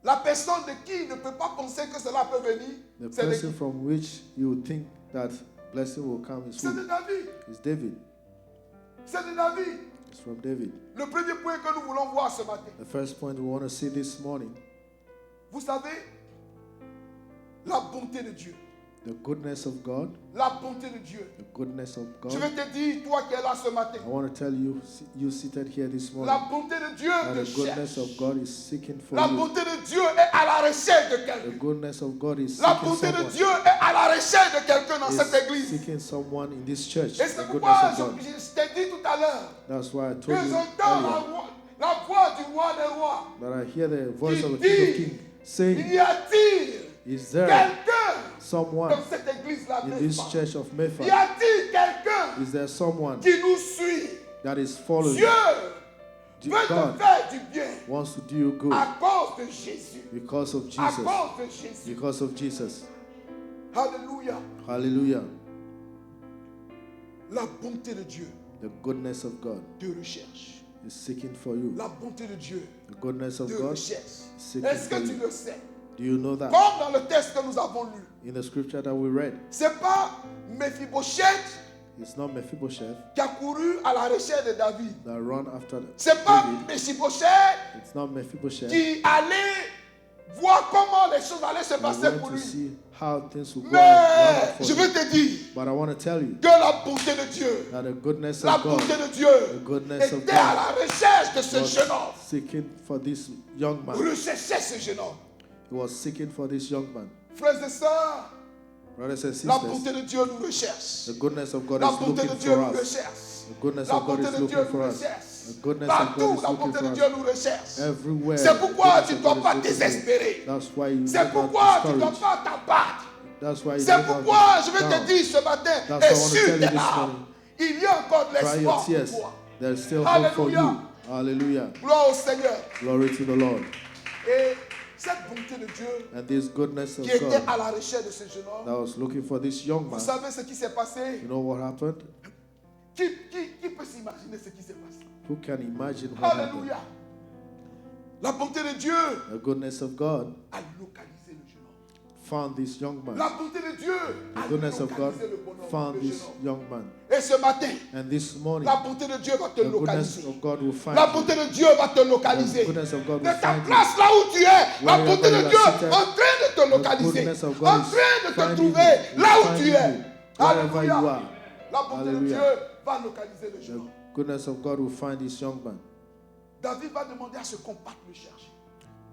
la personne de qui il ne peut pas penser que cela peut venir, the c'est de person qui? from which you would think that blessing will come is C'est who? de David. Is David. C'est de David. It's from David. Le premier point que nous voulons voir ce matin. The first point we want to see this morning, Vous savez, la bonté de Dieu. the goodness of God, La bonté de Dieu. the goodness of God. Je vais te dire, toi qui es là ce matin, I want to tell you, you seated here this morning, la bonté de Dieu that te the goodness cherche. of God is seeking for La you. bonté de Dieu est à la recherche de The quelqu'un. goodness of God is La seeking bonté de someone. Dieu est à la recherche de quelqu'un dans cette Is église. seeking someone in this church. Et c'est The pourquoi goodness of God. je t'ai dit tout à l'heure That's why I que told you j'entends earlier la voix du roi des rois. that I hear the voice of the Qui King of dit, Kings saying, y a-t-il is there quelqu'un someone dans cette église-là? in this church of Y Mepha? a-t-il quelqu'un Is there someone qui nous suit? that is following? Dieu veut te God faire du bien wants to do you good à cause de Jésus. because of À Jesus. cause de Jésus. Because of Jesus. Alléluia. Hallelujah. La bonté de Dieu The goodness of God te recherche. is seeking for you. La bonté de Dieu The goodness of te God recherche. is seeking Est-ce for que tu you. le sais? Do you know that? Comme dans le texte que nous avons lu, In the scripture that we read, c'est pas Mephibosheth it's not Mephibosheth qui a couru à la recherche de David. that run after C'est pas David. Mephibosheth It's not Mephibosheth. qui allait voir comment les choses allaient se I passer want pour to lui. see how things will go Mais out je for veux him. te dire But I want to tell you que la bonté de Dieu, that the goodness la of God bonté de Dieu the goodness of était à God la recherche de ce was jeune homme. seeking for this young man. Recherchait ce jeune homme. He was seeking for this young man. Frères et sœurs, Brothers and la sisters, bonté de Dieu nous recherche. the goodness of God La is bonté de looking Dieu for nous us. recherche. The goodness La of God bonté is de Dieu looking nous for us. recherche. The goodness of God Partout, is la looking bonté for de us. Dieu nous recherche. Everywhere. C'est the pourquoi goodness tu ne of dois God pas is looking for désespérer. you. That's why you C'est don't pourquoi have tu ne dois discouraged. pas t'abattre. That's why you C'est don't pourquoi have je vais te down. dire ce matin, That's et what I want to sur tell you tes this larmes, morning. il y a encore de Dry your l'espoir pour tears. toi. There's still hope for you. Hallelujah. Hallelujah. Gloire au Seigneur. Glory to the Lord. Et cette bonté de Dieu And this goodness of qui était God à la recherche de ce jeune that homme, was looking for this young vous man. savez ce qui s'est passé? You know what happened? Qui peut s'imaginer ce qui s'est passé? Who can imagine what happened? Alléluia. La bonté de Dieu The goodness of God a localisé le jeune homme. found this young man. La bonté de Dieu The a goodness of God localisé le bonhomme, found le this jeune homme. young man. Et Et ce matin, And this morning, la bonté de Dieu va te the goodness localiser. of God will find La you. bonté de Dieu va te localiser. The goodness of God De will ta find you. place là où tu es, la Wherever bonté you de are Dieu est seated, en train de te localiser. goodness of En God is train de te finding trouver you, là où finding tu es. you, wherever you Alléluia. are. La bonté de Hallelujah. Dieu va localiser le The jeune homme. goodness of God will find this young man. David va demander à ce compact le chercher.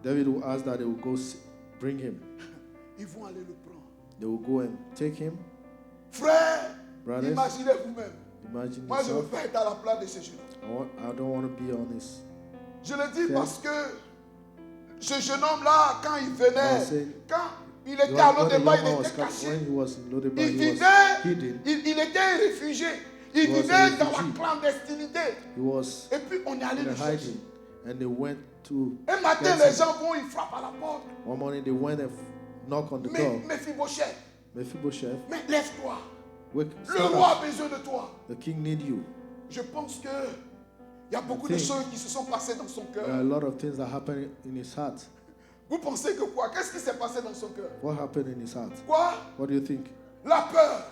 David will ask that they will go bring him. Ils vont aller le prendre. They will go and take him. Frère, Brothers, imaginez vous-même. imagine Moi, je ne veux yourself. pas être à la place de ce jeune homme. I don't want to be on this. Je le dis Okay. parce que ce jeune homme-là, quand il venait, I'm saying, quand il était à When the Lodeba, young il man was était caché. when he was in Lodeba, Il he vivait, was hidden. il était réfugié. Il He was a vivait dans la refugee. clandestinité. He was Et puis on est allé in le a chercher. hiding. And they went to Un matin, get les him. gens vont, ils frappent à la porte. One morning they went and knock on the Mais door. Mephibosheth, Mephibosheth, mais lève-toi. wake, Le stand roi up. a besoin de toi. The king need you. Je pense que il y a beaucoup de think choses qui se sont passées dans son cœur. There are a lot of things that happen in his heart. Vous pensez que quoi? Qu'est-ce qui s'est passé dans son cœur? What happened in his heart? Quoi? What do you think? La peur,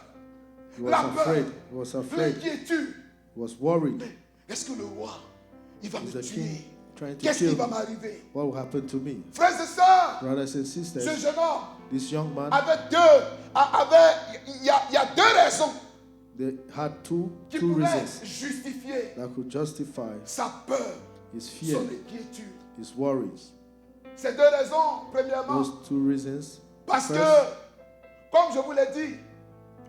He was La peur. afraid. He was afraid. l'inquiétude. He was worried. Est-ce que le roi, il va Is me the tuer? king trying to Qu'est-ce qui kill va me? m'arriver? What will happen to me? Frères et sœurs, Brothers and ce sisters, jeune homme this young man, il y a deux raisons they had two qui reasons pouvaient justifier that could justify sa peur, his fear, son inquiétude. his worries. Ces deux raisons, premièrement, Those two reasons, parce que, first, comme je vous l'ai dit,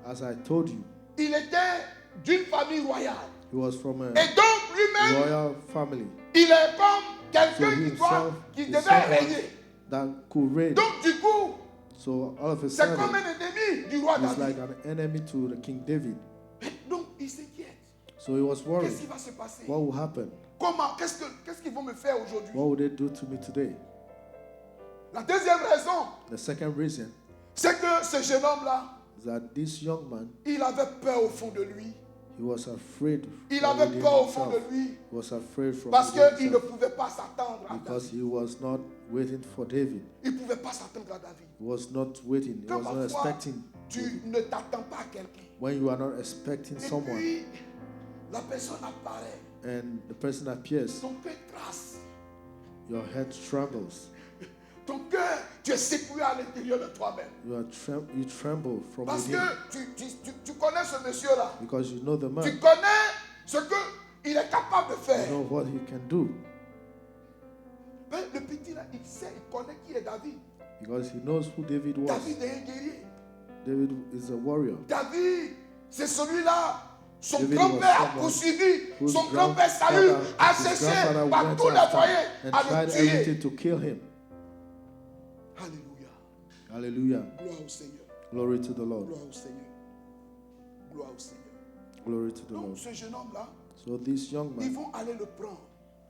as I told you, il était d'une famille royale. he was from a Et donc, lui-même, royal family il est comme So quelqu'un himself qui is devait someone régner. that could reign. Donc, du coup, So all of a c'est comme sudden, un ennemi du roi he's David. like an enemy to the King David. Donc, il s'inquiète. So he was worried. Qu'est-ce qui va se passer? What will happen? Comment? Qu'est-ce qu'ils vont me faire aujourd'hui? What will they do to me today? La deuxième raison, The second reason c'est que ce jeune homme-là, is that this young man, il avait peur au fond de lui. he was afraid. Il from avait within peur au fond himself. de lui He was afraid from parce within qu'il ne himself pouvait pas s'attendre à because David. he was not waiting for David. Il ne pouvait pas s'attendre à David. He was not waiting. He Quand was not parfois, expecting. tu ne t'attends pas à quelqu'un. When you are not expecting Et someone puis, la personne apparaît. and the person appears, Ton cœur trace. your head trembles. Ton cœur, tu es secoué à l'intérieur de toi-même. You tremble from Parce within que tu connais ce monsieur-là. because you know the Tu man. connais ce qu'il est capable de You faire. know what he can do Mais le petit là, il sait, il connaît qui est David. because he knows who David was. David est un guerrier. David is a warrior. David, c'est celui-là. Son David grand-père was a someone poursuivi. whose Son grand-père Saül grandfather- a his cessé grandfather par went tous les after moyens and à tried le tuer. everything to kill him. Alléluia. Hallelujah. Gloire au Seigneur. Glory to the Lord. Gloire au Seigneur. Gloire au Seigneur. Glory to the Donc Lord. ce jeune homme-là, So this young ils man, vont aller le prendre.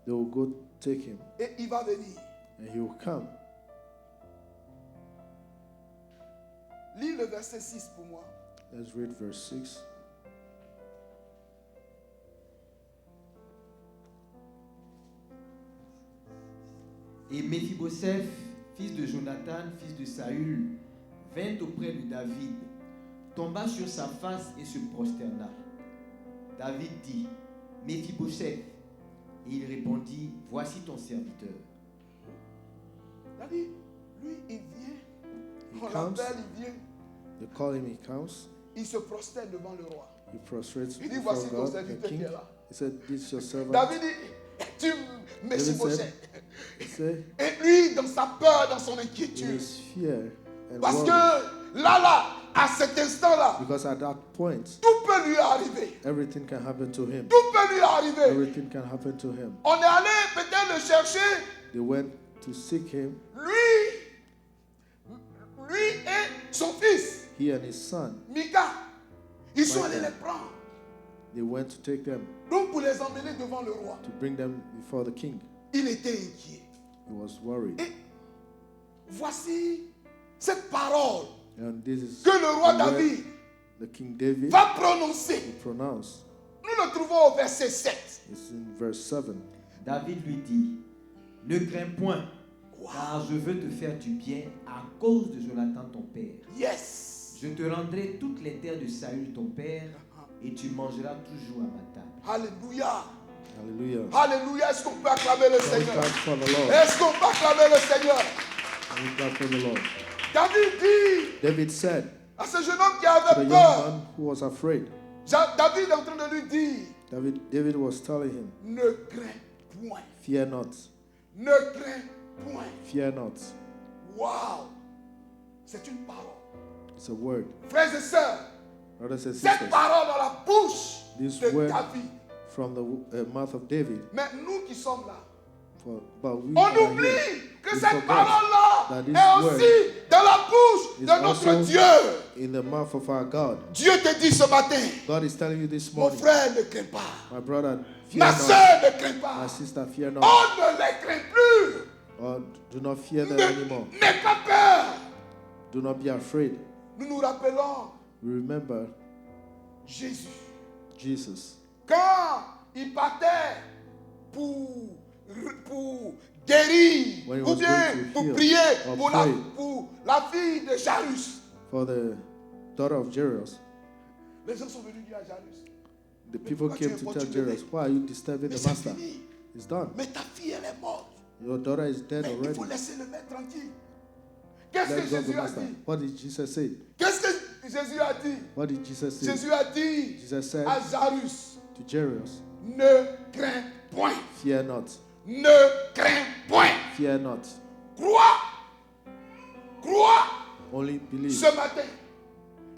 they will go take him Et il va venir. and he will come. Lis le verset 6 pour moi. Let's read verse 6. Et Méphibosheth, fils de Jonathan, fils de Saül, vint auprès de David, tomba sur sa face et se prosterna. David dit, Méphibosheth. Et il répondit, voici ton serviteur. C'est-à-dire, lui, il vient. He On comes. l'appelle, il vient. They call him, he comes. Il se prosterne devant le roi. He prostrates Il dit, before voici ton God, the serviteur qui king. est là. He said, this is your servant. David dit, tu Méphibosheth. He said, Et lui, dans sa peur, dans son in inquiétude. his fear and Parce worry, que là, à cet instant-là, because at that point, tout peut lui arriver. everything can happen to him. Tout peut lui arriver. Everything can happen to him. On est allé peut-être le chercher. They went to seek him, Lui et son fils, he and his son. Mika. Ils sont Michael. allés les prendre. They went to take them, Donc pour les emmener devant le roi. to bring them before the king. Il était inquiet. He was worried. Et voici cette parole And this is que le roi the word David the King David va prononcer. will pronounce. Nous le trouvons au verset 7. It's in verse 7. David lui dit, ne crains point, car je veux te faire du bien à cause de Jonathan ton père. Yes. Je te rendrai toutes les terres de Saül ton père, et tu mangeras toujours à ma table. Alléluia. Hallelujah. Alléluia. Est-ce qu'on peut acclamer le Thank Seigneur? God for the Lord. Est-ce qu'on peut acclamer le Seigneur? Thank God for the Lord. David dit David said à ce jeune homme qui to the avait young peur, man who was afraid, David est en train de lui dire, David was telling him, ne crains point. fear not, Ne crains point. fear not. Waouh. C'est une parole. It's a word. Frères et sœurs, Brothers and cette sisters, parole dans la bouche This de word David. from the mouth of David, Mais nous qui sommes là, but we on are here. oublie que We cette forget parole-là that this est word aussi dans la bouche is de notre also Dieu. in the mouth of our God. Dieu te dit ce matin, God is telling you this mon morning, frère, ne crains pas. my brother, fear Ma not. soeur, ne crains pas. My sister, fear not. On ne les craint plus. Or do not fear them Ne- anymore. N'aie pas peur. Do not be afraid. Nous nous rappelons We remember Jésus. Jesus. Quand il partait pour guérir, When he ou was bien going to pour heal prier or pour pray. pour la fille de Jairus. For the daughter of Jairus, Les gens sont venus dire à Jairus, the people pourquoi came tu to importunes tell le Jairus, mec? why are you disturbing mais the c'est master? fini. It's done. Mais ta fille, elle est morte. Your daughter is dead Mais il already. faut laisser le maître tranquille. Qu'est-ce que Let go of the Jésus a master. dit? What did Jesus say? Qu'est-ce que Jésus a dit? What did Jesus say? Jésus a dit Jesus said à Jairus, to Jairus, ne crains point. fear not, Ne crains point. fear not. Crois. Crois. Only believe. Ce matin,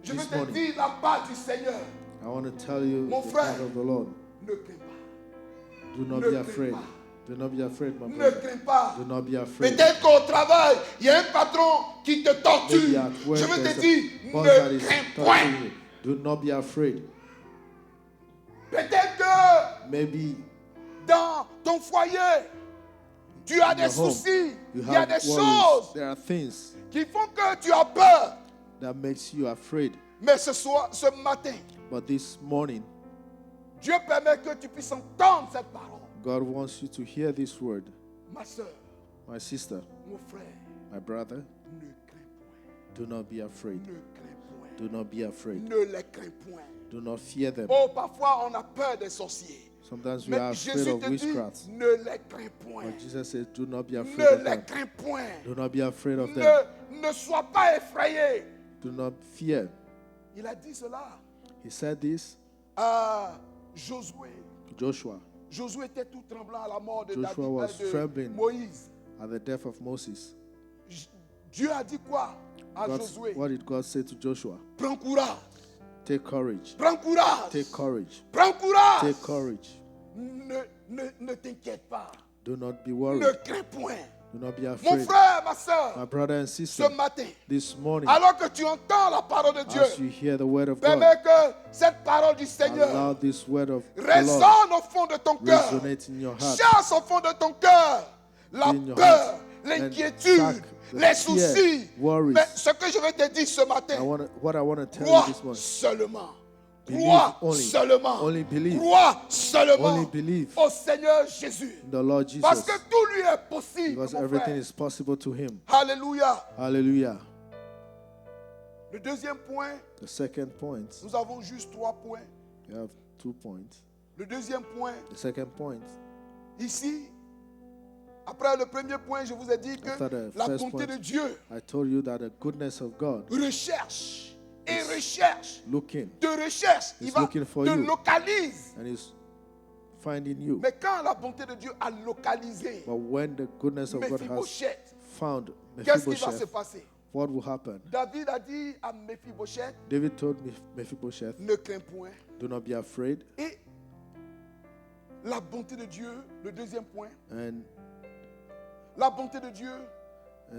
je veux This te morning. dire la part du Seigneur. I want to tell you Mon the frère. part of the Lord. Ne crains pas. Do not Ne be crains afraid. pas. Do not be afraid, my Ne brother. crains pas. Do not be afraid. Peut-être qu'au travail, il y a un patron qui te Maybe torture. at work Je veux there's te a dire, boss that ne is crains touching point. you. Do not be afraid. Peut-être que Maybe dans ton foyer, tu as in des your home, soucis. you Il y a have des worries. choses There are things qui font que tu as peur. that makes you afraid. Mais ce matin, But this morning, Dieu permet que tu puisses entendre cette parole. God wants you to hear this word. Ma soeur, My sister, mon frère, my brother, ne crains point. do not be afraid. Ne crains point. Do not be afraid. Ne les crains point. Do not fear them. Oh, parfois on a peur des sorciers. Sometimes we Mais are afraid Jésus of te dit, witchcrafts. ne les crains point. But Jesus says, do not be afraid Ne of les them. crains point. Do not be afraid of them. Ne sois pas effrayé. Do not fear. Il a dit cela He said this à Josué. to Joshua Josué était tout tremblant à la mort de, Joshua was de trembling. Moïse. at the death of Moses. Dieu a dit quoi à God, Josué? what did God say to Joshua? Prends courage. Take courage. Prends courage. Take courage. Prends courage. Take courage. Ne t'inquiète pas. Do not be Ne worried. crains point. Do not be Mon afraid. frère, ma soeur, My brother and ce sister, matin, this morning, alors que tu entends la parole de Dieu, as you hear the word of God, permets que cette parole du Seigneur allow this word of the Lord résonne au fond de ton cœur. resonate in your heart. Chasse au fond de ton cœur la In your peur, heart. l'inquiétude, And sack the les fear, soucis. worries. Mais ce que je vais te dire ce matin, What I want to tell you crois this morning, seulement. Believe Crois only. seulement. Only believe. Crois seulement Only believe au Seigneur Jésus. in the Lord Jesus, Parce que tout lui est possible. because mon everything frère. is possible to him. Alléluia. Hallelujah. Le deuxième point, The second point, nous avons juste 3 points. we have 2 points. Le deuxième point, The second point, ici, après le premier point, je vous ai dit que After the la first bonté point, de Dieu I told you that the goodness of God recherche et recherche, looking te recherche. Il He's va looking for te you. localise. and is finding you. Mais quand la bonté de Dieu a localisé But when the goodness of God has Mephibosheth, found qu'est-ce qui va se Mephibosheth, passer? what will happen? David a dit à Mephibosheth, David told Mephibosheth, ne crains point. do not be afraid. Et la bonté de Dieu, le deuxième point, And la bonté de Dieu,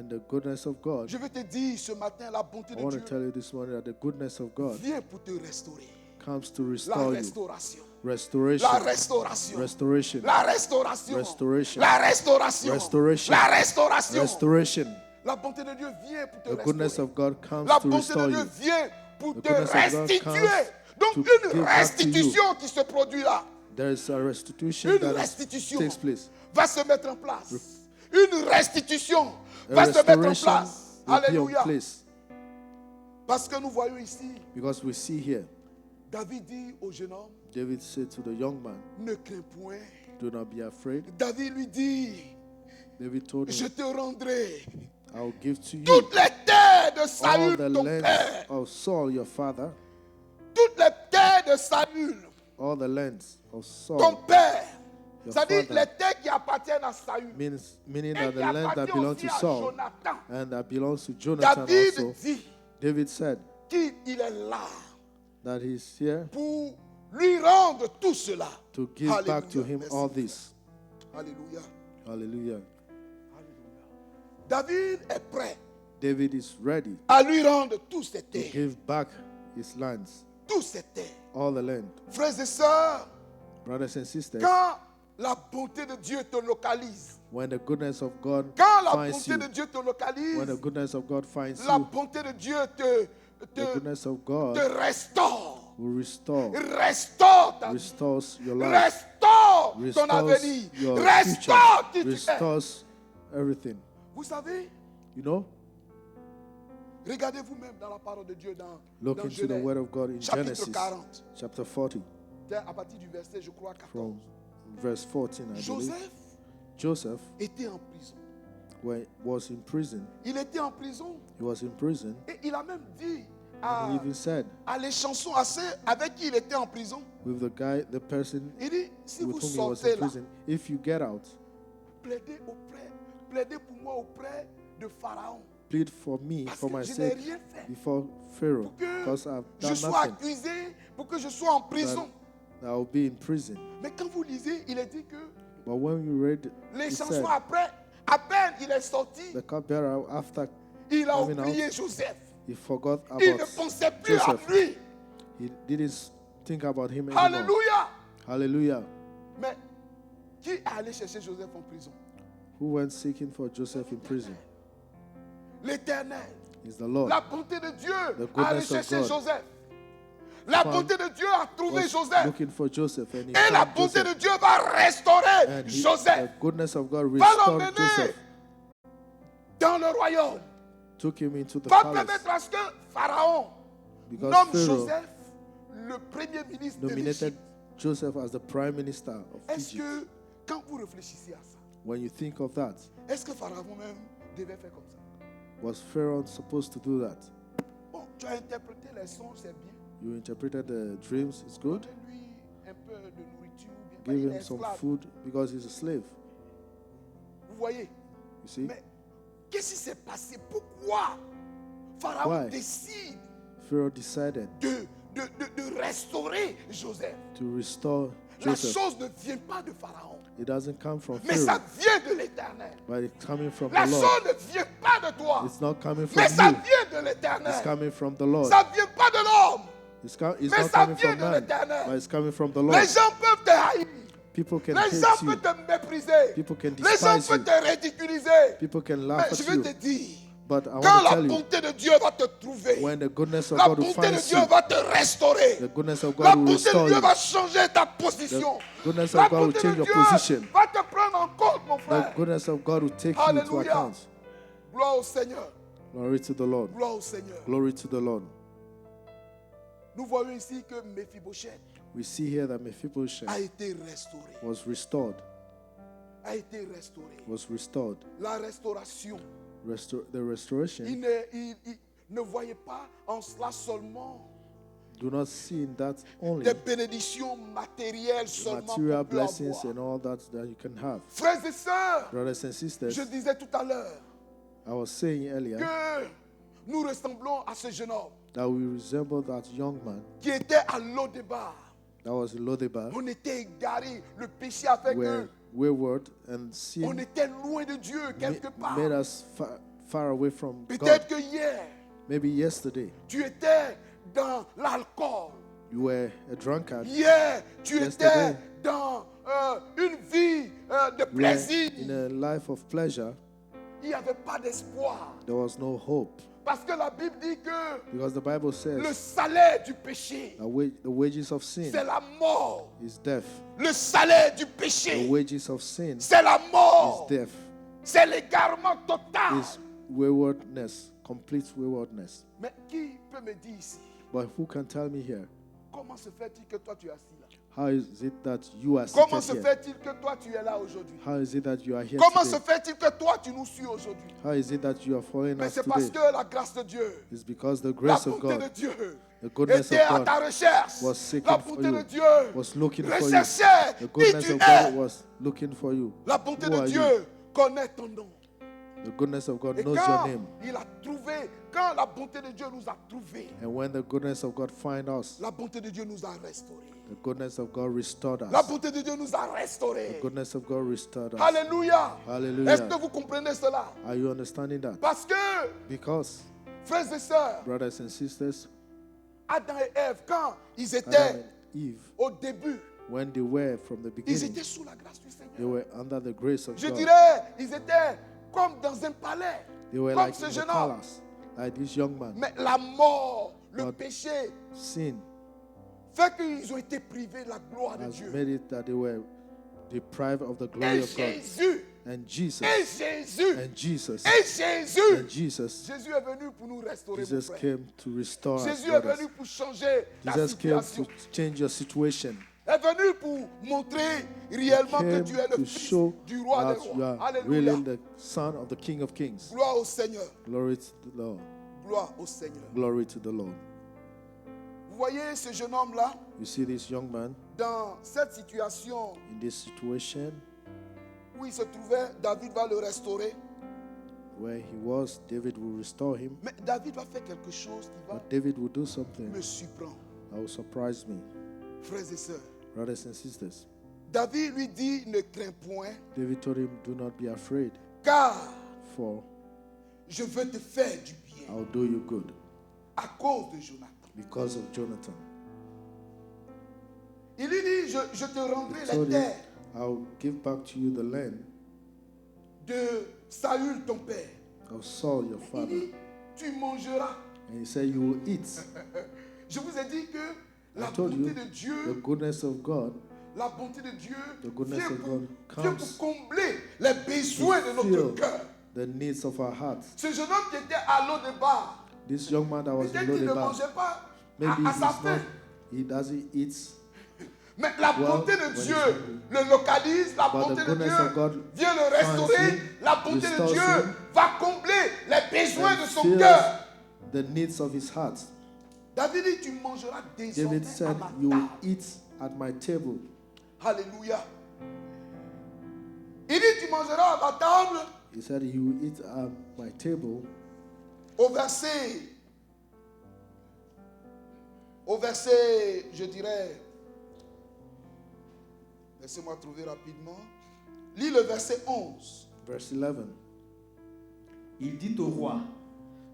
the goodness of God, je vais te dire ce matin, la bonté I de want to Dieu tell you this morning that the goodness of God vient pour te restaurer. comes to La restore you. restauration. Restoration. La restauration. Restoration. La restauration. Restoration. La restauration. Restoration. La restauration. Restoration. La bonté de Dieu vient pour te The goodness restaurer. of God comes La to bonté restore de Dieu you. vient pour The te goodness of God restituer. comes Donc to une give back to you. restitution qui se produit là, There is a restitution une that restitution takes place. va se mettre en place. Une restitution A va se mettre en restoration place. will be on Alléluia. place. Parce que nous voyons ici, Because we see here, David dit au jeune homme, David said to the young man, ne crains point. do not be afraid. David lui dit, David told je him, te rendrai I'll give to you toutes les terres de all Saül, the ton lands père. of Saul, your father, Toutes les terres de Saül, all the lands of ton Saul, père. your C'est-à-dire father, les terres qui appartiennent à Saül. meaning Et that qui the land that appartiennent belongs aussi to à Saul Jonathan. and that belongs to Jonathan David also. dit David said qu'il est là that he's here pour lui rendre tout cela. to give back to Alléluia. him Merci, all frère. this. Alléluia. Hallelujah. Alléluia. David est prêt David is ready à lui rendre tous ses to terres. give back his lands, Tous ses terres. all the land. Frères et sœurs, Brothers and sisters, quand la bonté de Dieu te localise, when the goodness of God quand la finds bonté you, de Dieu te when the localise, goodness of God finds la you, bonté de Dieu the goodness of te God restaure. will restore, Restaure ta vie. restores your life, Restaure ton restores avenir. your Restaure qui future, tu es. restores everything. Vous savez, You know, regardez vous-même dans la parole de Dieu dans look dans into the Genèse, word of God in chapitre Genesis 40. chapter 40, À partir du verset, je crois, 14. from verse 14, I believe. Joseph Joseph était en prison. was in prison. Il était en prison He was in prison. et il a même dit And he even said, à les chansons à ceux avec qui il était en prison, with the guy, the person il dit, si vous with whom he was sortez in là, prison, if you get out, plaidez pour moi auprès de Pharaon. plead for me, Parce for que my je n'ai sake, rien fait before Pharaoh, pour que because I've je done sois nothing. accusé, pour que je sois en prison. That I'll be in prison. Mais quand vous lisez, il est dit que But when you read, les it chansons said, après, à peine il est sorti, the cupbearer, after il a coming oublié out, Joseph. he forgot Il ne about pensait plus Joseph. à lui. He didn't think about him anymore. Alléluia. Hallelujah. Mais qui est allé chercher Joseph en prison? Who went seeking for Joseph in prison? L'Éternel. Is the Lord. La bonté de Dieu The a allé goodness of chercher God. Joseph. La Found- bonté de Dieu a trouvé Was Joseph. looking for Joseph, and he Et la found bonté Joseph. de Dieu va restaurer And the Joseph. goodness of God Va restored l'emmener Joseph, dans le royaume. took him into the Va palace, permettre à ce que Pharaon because nomme Pharaoh Joseph le premier ministre de nominated l'Égypte. Joseph as the prime minister of Est-ce Egypt. que, quand vous réfléchissez à ça, When you think of that, est-ce que Pharaon même devait faire comme ça? was Pharaoh supposed to do that? Bon, tu as interprété les sons, c'est bien. You interpreted the dreams, it's good. Donne-lui un peu de nourriture, bien pas, Give il him est some esclave. food because he's a slave. Vous voyez? You see? Mais qu'est-ce qui s'est passé? Pourquoi Pharaon Why? décide Pharaoh decided de restaurer Joseph? to restore La Joseph. chose ne vient pas de Pharaon, It doesn't come from mais ça Pharaoh, vient de l'Éternel. but it's coming from La the chose Lord. ne vient pas de toi, It's not coming mais from ça you. vient de It's l'Éternel. coming from the Lord. Ça ne vient pas de l'homme. It's Mais not ça coming vient from de man, l'Éternel. but it's coming from the Les Lord. gens peuvent te haïr. People can Les gens hate you. peuvent te mépriser. People can Les gens despise peuvent you. te ridiculiser. People can Mais laugh je at veux you. te dire, But I want quand to la tell you, bonté de Dieu va te trouver, when the goodness of la God will bonté de find Dieu you, va te restaurer. the goodness of La God will bonté de restore Dieu you. va changer ta position. The goodness La of God will bonté change de your Dieu position. va te prendre en compte, mon The frère. goodness of God will take you into Hallelujah. account. Gloire au Seigneur. Glory to the Lord. Gloire au Seigneur. Glory to the Lord. Nous voyons ici que Mephibosheth We see here that Mephibosheth a été restauré. was restored. A été restauré. Was restored. La restauration. The restoration, Il ne voyait pas en cela seulement do not see in that only des bénédictions matérielles seulement material qu'on peut blessings avoir. and all that you can have. Frères et sœurs, Brothers and sisters, je disais tout à l'heure I was saying earlier que nous ressemblons à ce jeune homme that we resemble that young man qui était à Lodébar. that was in Lodebar, On était égarés. Le péché a fait where que wayward and on sin était loin de Dieu quelque part. made us far away from Peut-être God. que hier, Maybe yesterday tu étais dans l'alcool. you were a drunkard. Hier, tu Yesterday, étais dans une vie de You were plaisir. in a life of pleasure. Il n'y avait pas d'espoir. There was no hope. Parce que la Bible dit que Because the Bible le says salaire du péché, the wages of sin c'est la mort. is death. Le salaire du The péché, wages of sin c'est la is mort. death. C'est l'égarement total. Is waywardness, complete waywardness. Mais qui peut me dire ici, But who can tell me here Comment se fait-il que toi tu es assis là? How is it that you are Comment se seated here? fait-il que toi tu es là aujourd'hui? How is it that you are here Comment se today? fait-il que toi tu nous suis aujourd'hui? How is it that you are following Mais us c'est parce today? que la grâce de Dieu, It's because the la grace of bonté de God, Dieu the goodness était of à God ta recherche. was seeking La for bonté de you, Dieu was looking for you. recherchait The qui goodness tu of es. God was looking for you. La bonté Who de are Dieu you? connaît ton nom. The goodness of God Et knows your quand name. il a trouvé, quand la bonté de Dieu nous a trouvés, And when the goodness of God find us, la bonté de Dieu nous a restaurés. the goodness of God restored La us. bonté de Dieu nous a The restaurés. goodness of God restored us. Alléluia. Hallelujah. Est-ce que vous comprenez cela? Are you understanding that? Parce que, Because, frères et sœurs, brothers and sisters, Adam et Ève, quand ils Adam étaient and Eve, au début, when they were from the ils beginning, étaient sous la grâce du they Seigneur. were under the grace of Je God. dirais, ils étaient comme dans un palais, They were comme like ce in the jeune homme. palace, like this young man. Mais la mort, le God péché, Sin fait qu'ils ont été privés de la gloire de has Dieu. made it that they were deprived of the glory Et of God. Jésus, And Jesus, et Jésus, and Jesus, et Jésus. and Jesus, Jésus est venu pour nous restaurer, mon Jesus frère. came to restore us, Jésus est brothers. venu pour changer ta Jesus came situation. to change your situation. Est venu pour montrer réellement que Came tu es le to fils show du roi des that you rois. are Alléluia. really the son of the King of Kings. Gloire au Seigneur. Glory to the Lord. Gloire au Seigneur. Glory to the Lord. Vous voyez ce jeune homme-là, You see this young man dans cette situation in this situation où il se trouvait, David va le restaurer. where he was, David will restore him, Mais David va faire quelque chose qui va but David will do something me surprendre. that will surprise me. Frères et sœurs, Brothers and sisters, David lui dit, ne crains point, David told him, do not be afraid, car for je veux te faire du bien I'll do you good à cause de Jonathan. because of Jonathan. Il lui dit, je te rendrai He les told him, terres I'll give back to you the land de Saül ton père. of Saul your Il father. dit, tu mangeras. And he said, you will eat. Je vous ai dit que la told bonté you de The Dieu, goodness of God, la bonté de Dieu the goodness vient of pour, God vient comes pour combler les besoins de notre fill cœur. the needs of our hearts. Ce jeune homme qui était à l'eau de bar, This young man that was in peut-être qu'il ne Lodebar, mangeait pas maybe à sa he's faim. not, he doesn't eat, Mais la well, bonté de when Dieu he's le localise, la but bonté the de goodness of Dieu God vient le restaurer, finds him, la bonté de restores Dieu him, va combler les besoins de and son fills cœur. the needs of his heart. David dit, tu mangeras désormais David à said, ma you will table. eat at my table. Alléluia. Il dit, tu mangeras à ma table He said, you will eat at my table. au verset, je dirais, laissez-moi trouver rapidement. Lis le verset 11. Verse 11. Il dit au roi,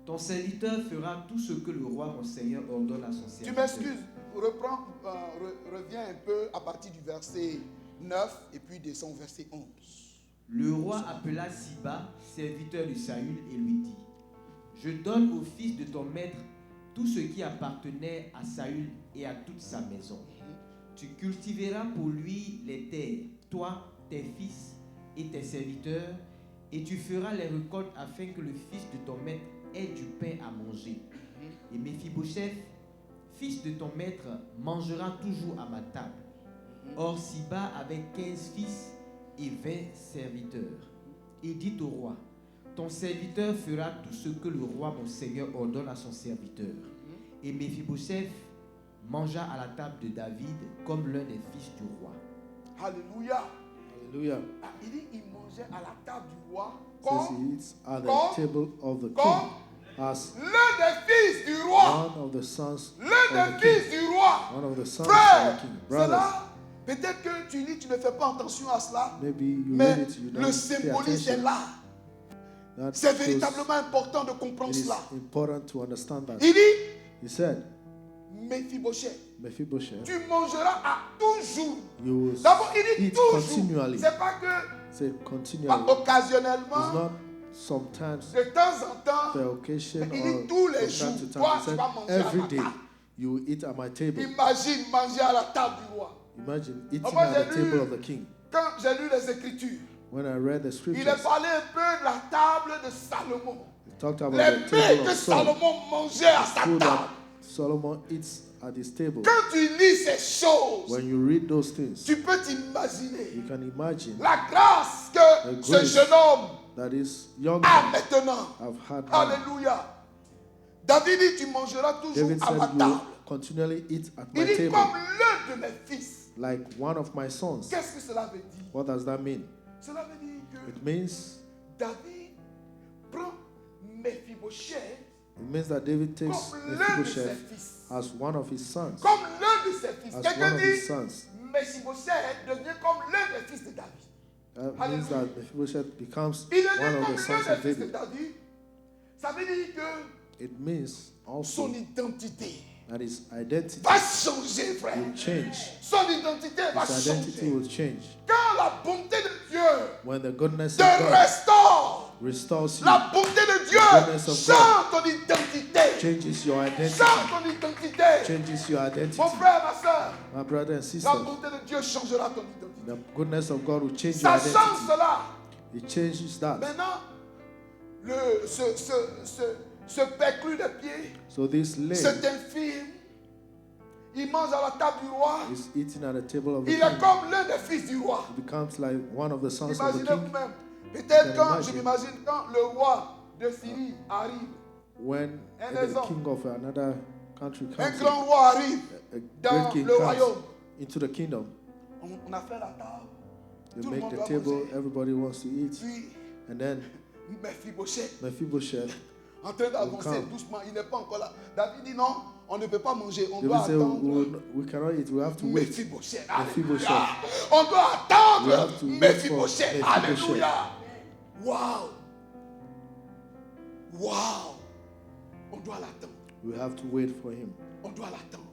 ton serviteur fera tout ce que le roi mon Seigneur ordonne à son Tu serviteur. m'excuses, reviens un peu à partir du verset 9 et puis descends au verset 11. Le roi appela Siba, serviteur de Saül, et lui dit, je donne au fils de ton maître tout ce qui appartenait à Saül et à toute sa maison. Tu cultiveras pour lui les terres, toi, tes fils et tes serviteurs, et tu feras les récoltes afin que le fils de ton maître ait du pain à manger. Et Méphibosheth, fils de ton maître, mangera toujours à ma table. Or Siba avait 15 fils et 20 serviteurs. Et dit au roi, ton serviteur fera tout ce que le roi mon Seigneur ordonne à son serviteur. Et Méphibosheth mangea à la table de David comme l'un des fils du roi. Alléluia. Hallelujah. Ah, il dit il mangeait à la table du roi Says comme he eats at the comme- table of the comme king as l'un des fils du roi. one of the sons L'un of des the fils king. du roi. One of the sons Frère, of the king. Brothers, cela, peut-être que tu lis, tu ne fais pas attention à cela, maybe you mais read it, you le don't pay symbolisme est attention. là. That C'est shows véritablement important de comprendre it is cela. important to understand that. Il dit, He said, Méphibosheth, Mephibosheth, tu mangeras à toujours. you will D'abord, il dit eat toujours. continually. C'est pas que Say pas continually. occasionnellement, It's not sometimes de temps en temps. per occasion Mais il dit tous or les from time jours, to toi, time. He tu said, vas manger à every ma day table. you will eat at my table. Imagine manger à la table du roi. Imagine eating Moi, at the j'ai lu- table of the king. Quand j'ai lu les Écritures, When I read the il scriptures, est parlé un peu de la table de Salomon. it talked about Les the mets table que of Solomon. Salomon mangeait à sa Food table. that Solomon eats at his table, Quand tu lis ces choses, when you read those things, tu peux t'imaginer you can imagine la grâce que The ce grace jeune homme that this young a man maintenant. have had now. Alléluia. David dit, tu mangeras toujours David à ma said, you table. will continually eat at Il my dit, table comme l'un de mes fils. like one of my sons. Qu'est-ce que cela veut dire? What does that mean? Cela veut dire que It means David prend Mephibosheth that David takes comme l'un de ses Mephibosheth fils. as one of his sons. Comme l'un de ses fils. As Quelqu'un one of his dit, sons. Mephibosheth devient comme l'un des fils de David. That means that Mephibosheth becomes Il one devient of comme the l'un sons des of fils de David. David. Ça veut dire que It means also son identité that his identity va changer, frère. will change. Son identité va His identity changer. will change. Quand la bonté de Dieu When the goodness te of God restaure, restores you, la bonté de Dieu goodness of change ton identité. changes your identity, Change ton identité. changes your identity. Mon frère, ma soeur, My brother and la sister, bonté de Dieu changera ton identité. the goodness of God will change your Ça change identity. cela. It changes that. Maintenant, ce pécule de pied, So this leg cet infirme, il mange à la table du roi. is eating at the table of the Il king. est comme l'un des fils du roi. It becomes like one of the sons of the Imaginez king. vous-même. Peut-être Can quand, imagine. je m'imagine, quand le roi de Syrie arrive, When Un the exemple. king of another country un comes in, grand roi arrive a dans great king le comes royaume. into the kingdom. On a fait la table. They Tout le make monde the doit table, manger. everybody wants to eat. Puis, And then Mephibosheth, Mephibosheth, en train d'avancer come. doucement, il n'est pas encore là. David dit non, on ne peut pas manger, on David doit said, attendre. we cannot eat, we have to wait. Mephibosheth, Mephibosheth. alléluia. On doit attendre We have to wait for Mephibosheth, Mephibosheth. alléluia. Waouh. Waouh. On doit l'attendre. We have to wait for him. On doit l'attendre.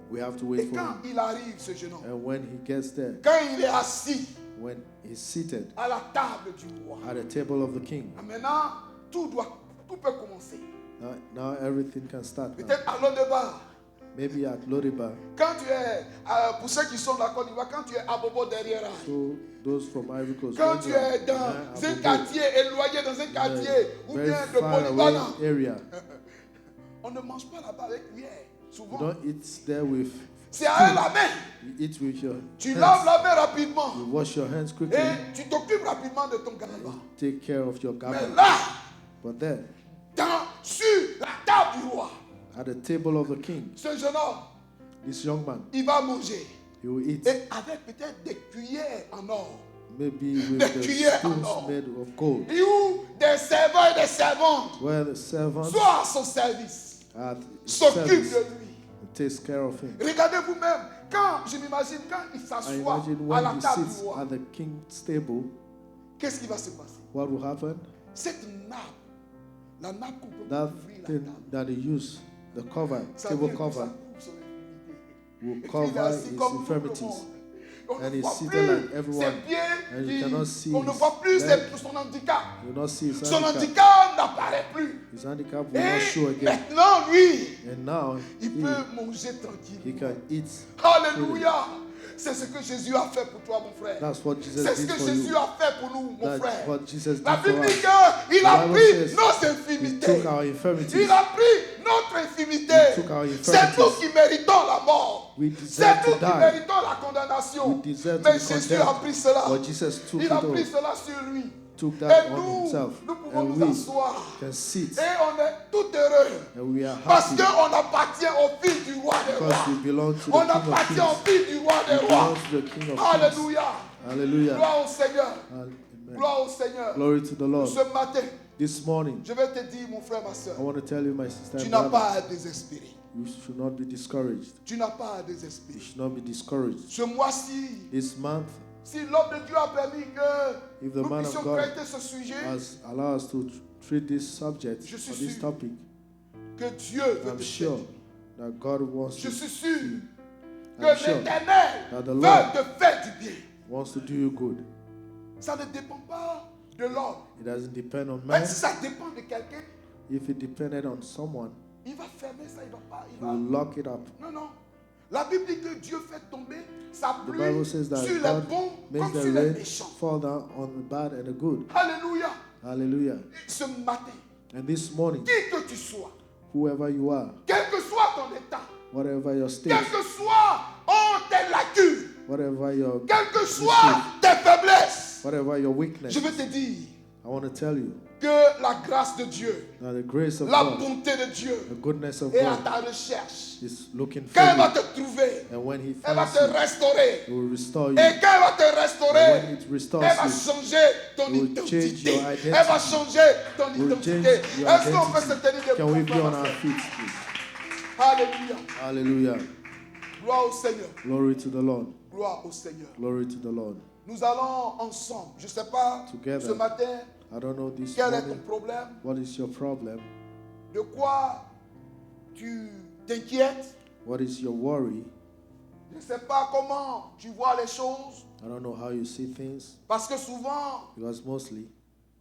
We have to Et wait for quand him. il arrive, ce jeune homme, And when he gets there, quand il est assis when he's seated à la table du roi, at the table of the king, maintenant, tout peut commencer. now everything can start. Now. Peut-être à Lodeba, Maybe at Lodibar. quand tu es, pour ceux qui sont de la Côte d'Ivoire, quand tu es à Bobo derrière, So those from Ivory Coast. quand when tu you are es dans behind un Abobo, quartier éloigné, dans un quartier, ou very bien de far away Bolivana, area. on ne mange pas là-bas avec cuillère, You souvent. don't eat there with. C'est à la main. You eat with your Tu laves hands. la main rapidement You wash your hands quickly. et tu t'occupes rapidement de ton gaba. Take care of your Mais garment. là, But then, sur la table du roi, at the table of the king, ce jeune homme, this young man, il va manger. he will eat. Et avec peut-être des cuillères en or. Maybe with Des the cuillères en spoons or. made of gold. Et où des servants et des servantes Where the servants soient à son service, at his s'occupent service de lui. and takes care of him. Regardez vous-même, quand je m'imagine, quand il I s'assoit imagine à la when he table sits du roi, at the king's table, qu'est-ce qui va se passer? what will happen? Cette nappe, la nappe qu'on peut That couvrir la thing table, that he used, the cover, ça table vient que ça cover, couvre son infirmité. will Et puis il est cover assis his comme tout le infirmities. monde. On And ne he's voit seated plus like everyone, ses pieds, and you cannot see on ne his voit plus leg. son handicap. You will not see his Son handicap. handicap n'apparaît plus. His handicap will not show Et again. maintenant, lui, And now il he, peut manger he tranquille. can eat. Alléluia. C'est ce que Jésus a fait pour toi, mon frère. That's what Jesus C'est ce did que for Jésus you. a fait pour nous, mon That's frère. what Jesus La did for Bible dit us. qu'il a The Bible pris says nos He infirmités. took our infirmities. Il a pris notre infirmité. He took our C'est nous infirmities. qui méritons la mort. We C'est deserve nous to qui die. méritons la condamnation. We deserve to Mais be Jésus a condemned. pris cela. But Jesus took Il it a pris all. cela sur lui. Took Et that on nous, himself. nous pouvons And nous we asseoir. can sit. Et on est tout heureux. And we are Parce happy qu'on appartient au Fils du roi des rois. because we belong to the On King of appartient au Kings. Fils du roi We des rois. belong to the King of Kings. Alléluia. Hallelujah. Gloire au Seigneur. Amen. Gloire au Seigneur. Glory to the Lord. Ce matin, This morning, je vais te dire, mon frère, ma soeur, I want to tell you, my sister tu and n'as brother, pas à désespérer. you should not be discouraged. Tu n'as pas à You désespérer. should not be discouraged. Ce mois-ci, This month, si l'homme de Dieu a permis que if the nous man puissions of God traiter ce sujet, has allowed us to treat this subject Je suis or this sûr topic, que Dieu veut I'm te sure faire. that God wants Je to, suis sûr que I'm sure l'Éternel that the veut Lord te faire du bien. wants to do you good. Ça ne dépend pas de l'homme. It doesn't depend on Même man. si ça dépend de quelqu'un, If it depended on someone, il va fermer ça, il va pas. he will lock it up. Non, non. La Bible dit que Dieu fait tomber sa The pluie Bible says that sur les God bons makes comme the sur les rain méchants. fall down on the bad and the good. Alléluia. Hallelujah. Ce matin, And this morning, qui que tu sois, whoever you are, quel que soit ton état, whatever your state, quel que soit tes lacunes, whatever your quelles que soient tes faiblesses, whatever your weakness, je veux te dire I want to tell you que la grâce de Dieu, that the grace of la God, bonté de Dieu the goodness of est à God ta recherche. is looking for Quand elle va you. te trouver, And when He elle va finds te you, restaurer. He will restore you. Et quand elle va te And when restaurer, it restores elle va you, changer ton It will change identité. your identity. Elle va changer ton It will change identité. your Est-ce qu'on peut se identity. tenir Can we debout? be on our feet, please? Alléluia. Hallelujah. Gloire au Seigneur. Glory to the Lord. Gloire au Seigneur. Glory to the Lord. Nous allons ensemble. Je ne sais pas Together. ce matin I don't know this quel est ton morning, problème, what is your problem? de quoi tu t'inquiètes. What is your worry? Je ne sais pas comment tu vois les choses. I don't know how you see things, Parce que souvent, because mostly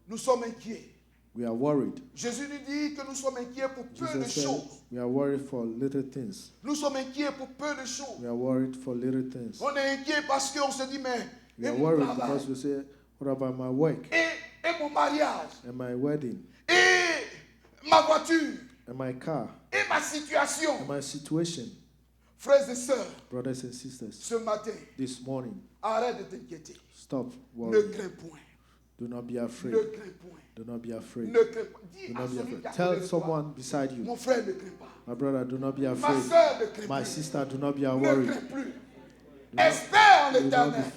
nous sommes inquiets. we are worried. Jésus nous dit que nous sommes inquiets pour peu de Jesus said choses. we are worried for little things. Nous sommes inquiets pour peu de choses. We are worried for little things. On est inquiet parce qu'on se dit, mais We et are mon worried travail, because we say, what about my work et mon mariage, and my wedding et ma voiture, and my car et ma situation. and my situation? Frères et sœurs, Brothers and sisters, ce matin, this morning, arrête de t'inquiéter. stop Ne worrying. crains point. Do not be afraid. Ne crains point. Do not be afraid. Ne crains pas. Dis Do à not be celui afraid. qui est à Tell côté de toi, someone beside you, mon frère ne crains pas. my brother, do not be Ma afraid. soeur ne crains My plus. sister, do not be Ne worried. crains plus. Espère en Do not l'éternel. be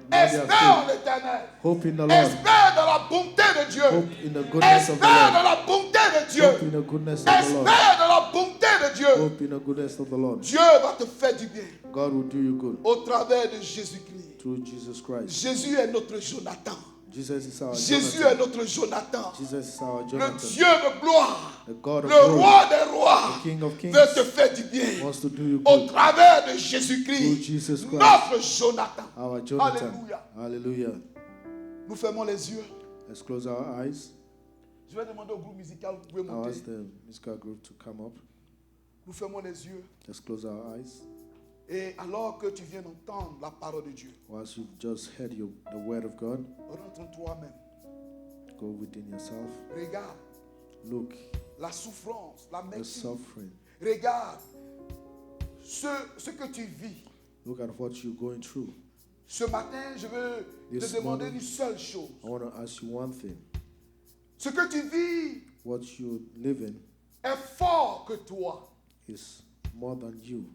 Espère en l'éternel. Hope in the Lord. Espère dans la bonté de Dieu. Hope in the goodness of the Espère dans Lord. la bonté de Hope Dieu. in the goodness of the Lord. Espère dans la bonté de Dieu. Hope in the goodness of the Lord. Dieu va te faire du bien God will do you good au travers de Jésus-Christ. through Jesus Christ. Jésus est notre Jonathan. Jesus is our Jésus Jonathan. est notre Jonathan. Jesus is our Le Jonathan. Dieu de gloire, The God of le glory, roi des rois, the King of kings, veut te faire du bien wants to do you au good travers de through Jésus-Christ, Jesus Christ, notre Jonathan. our Jonathan. Alléluia. Hallelujah. Nous fermons les yeux. Let's close our eyes. Je vais demander au groupe musical, vous pouvez I'll monter. ask the musical group to come up. Nous fermons les yeux. Let's close our eyes. Et alors que tu viens d'entendre la parole de Dieu, Whilst you've just heard the word of God, rentre en toi-même. go within yourself. Regarde Look, la souffrance, la the médecine. suffering. Regarde ce que tu vis. Look at what you're going through. Ce matin, je veux This te demander morning, une seule chose. I want to ask you one thing. Ce que tu vis What you live in est fort que toi. is more than you.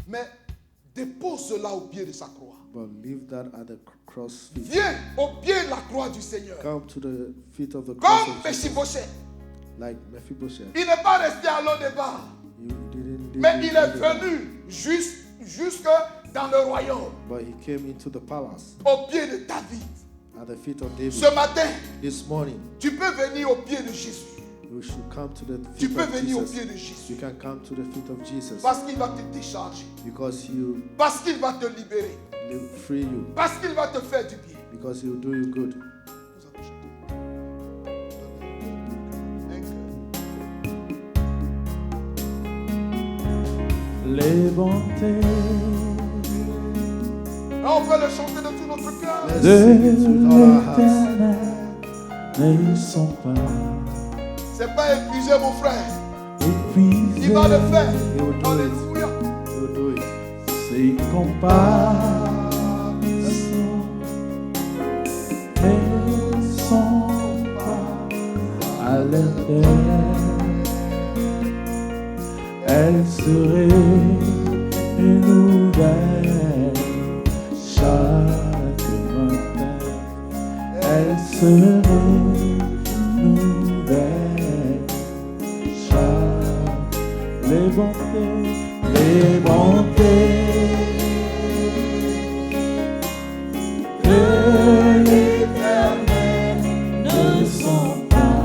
Mais dépose cela au pied de sa croix. But leave that at the cross feet. Viens au pied de la croix du Seigneur. Come to the feet of the cross Comme of Jesus. Mephibosheth. Like Mephibosheth. Il n'est pas resté à Lo-Débar, You didn't live mais in il est the- venu jusque dans le royaume, But he came into the palace au pied de David. at the feet of David. Ce matin, This morning, tu peux venir au pied de Jésus. you should come to the Tu feet peux of venir au Jesus. pied de Jésus. You can come to the feet of Jesus Parce qu'il va te décharger. because he'll Parce qu'il va te libérer. free you, Parce qu'il va te faire du bien. because he'll do you good. Nous allons chanter. Les bontés Et on peut le chanter de tout notre cœur. Let's de sing it with all our hearts. l'Éternel ne sont pas C'est pas épuisé, mon frère. épuisés. Il va le faire. He will do it. Alléluia. He'll do it. Ses compassions ne sont pas à l'éternel. Elle serait une nouvelle chaque matin. Elle serait une nouvelle chaque. Les bontés de l'Éternel ne sont pas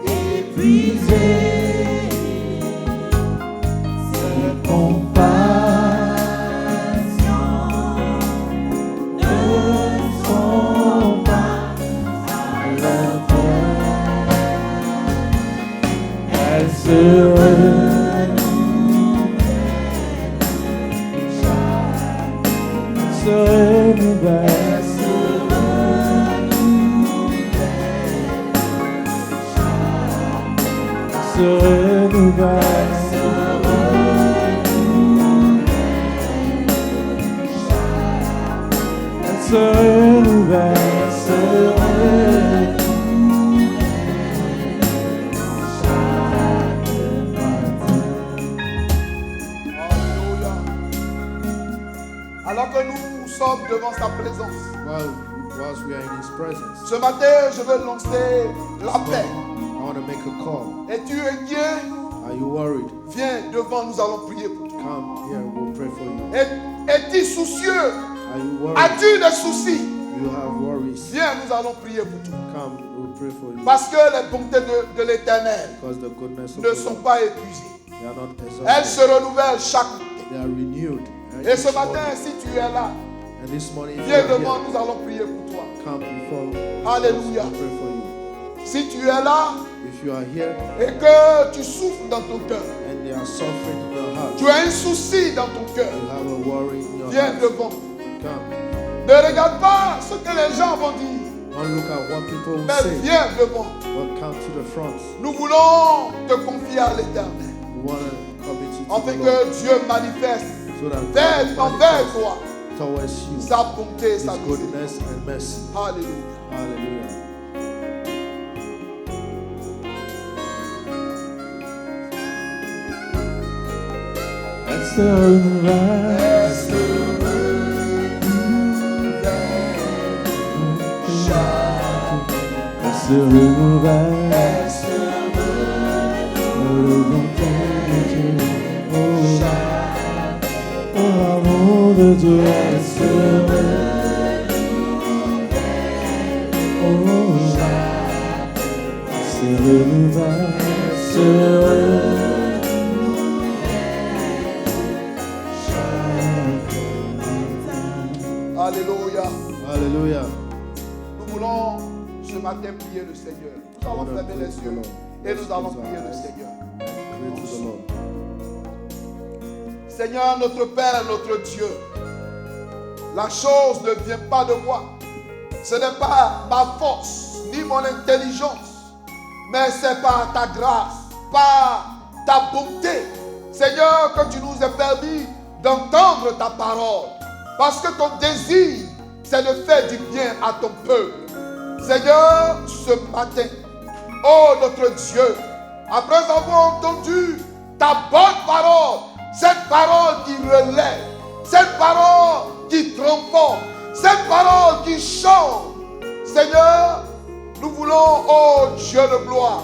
épuisées. Ses compassions ne sont pas à l'intérieur. Elle se renouvelle. se renouvelle. Elle se renouvelle, se renouvelle. Alléluia. Alors que nous sommes devant sa présence, Whilst we are in His presence, ce matin, je veux lancer l'appel. I want to make a call. Es-tu inquiet? Are you worried? Viens devant, nous allons prier pour toi. Come here, we'll pray for you. Es-tu soucieux? Are you worried? As-tu des soucis? You have worries. Viens, nous allons prier pour toi. Come, we'll pray for you. Parce que les bontés de l'Éternel Because the goodness of ne the sont Lord, pas épuisées. they are not Elles se exhausted. renouvellent chaque matin. They are renewed. Et ce each matin, morning. si tu es là, And this morning, if you viens are devant, here, nous allons prier pour toi. come before Alléluia. we'll pray for you. Si tu es là If you are here et que tu souffres dans ton cœur, and they are suffering in your heart, tu as un souci dans ton cœur, you have a worry in your viens heart, devant. come. Ne regarde pas ce que les gens vont dire, Don't look at what people will mais say, viens devant. but come to the front. Nous voulons te confier à l'Éternel, We want to commit you to afin the Lord, que Dieu manifeste so that envers God manifests toi towards you sa bonté et His sa miséricorde. goodness and mercy. Alléluia. Hallelujah. Elle se renouvelle. Elle se renouvelle. Le bonté de Dieu. Oh, l'amour de Dieu. Elle se renouvelle. Oh, elle se renouvelle. Elle se renouvelle. Alléluia. Hallelujah. Nous voulons ce matin prier le Seigneur. Nous allons fermer les yeux et nous allons prier le Seigneur. Pray to the Lord. Seigneur, notre Père, notre Dieu, la chose ne vient pas de moi. Ce n'est pas ma force ni mon intelligence, mais c'est par ta grâce, par ta bonté. Seigneur, que tu nous aies permis d'entendre ta parole. Parce que ton désir, c'est de faire du bien à ton peuple. Seigneur, ce matin, oh notre Dieu, après avoir entendu ta bonne parole, cette parole qui relève, cette parole qui transforme, cette parole qui change, Seigneur, nous voulons, oh Dieu de gloire,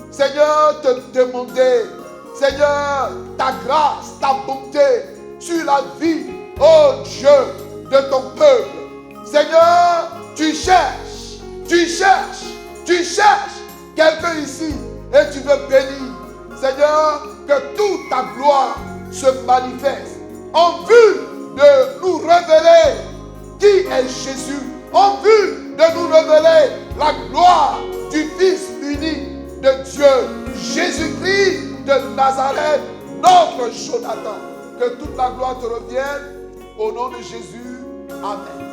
Seigneur, te demander, Seigneur, ta grâce, ta bonté sur la vie, oh Dieu, de ton peuple. Seigneur, tu cherches quelqu'un ici et tu veux bénir. Seigneur, que toute ta gloire se manifeste en vue de nous révéler qui est Jésus, en vue de nous révéler la gloire du Fils unique de Dieu, Jésus-Christ de Nazareth, notre Jonathan. Que toute la gloire te revienne au nom de Jésus. Amen.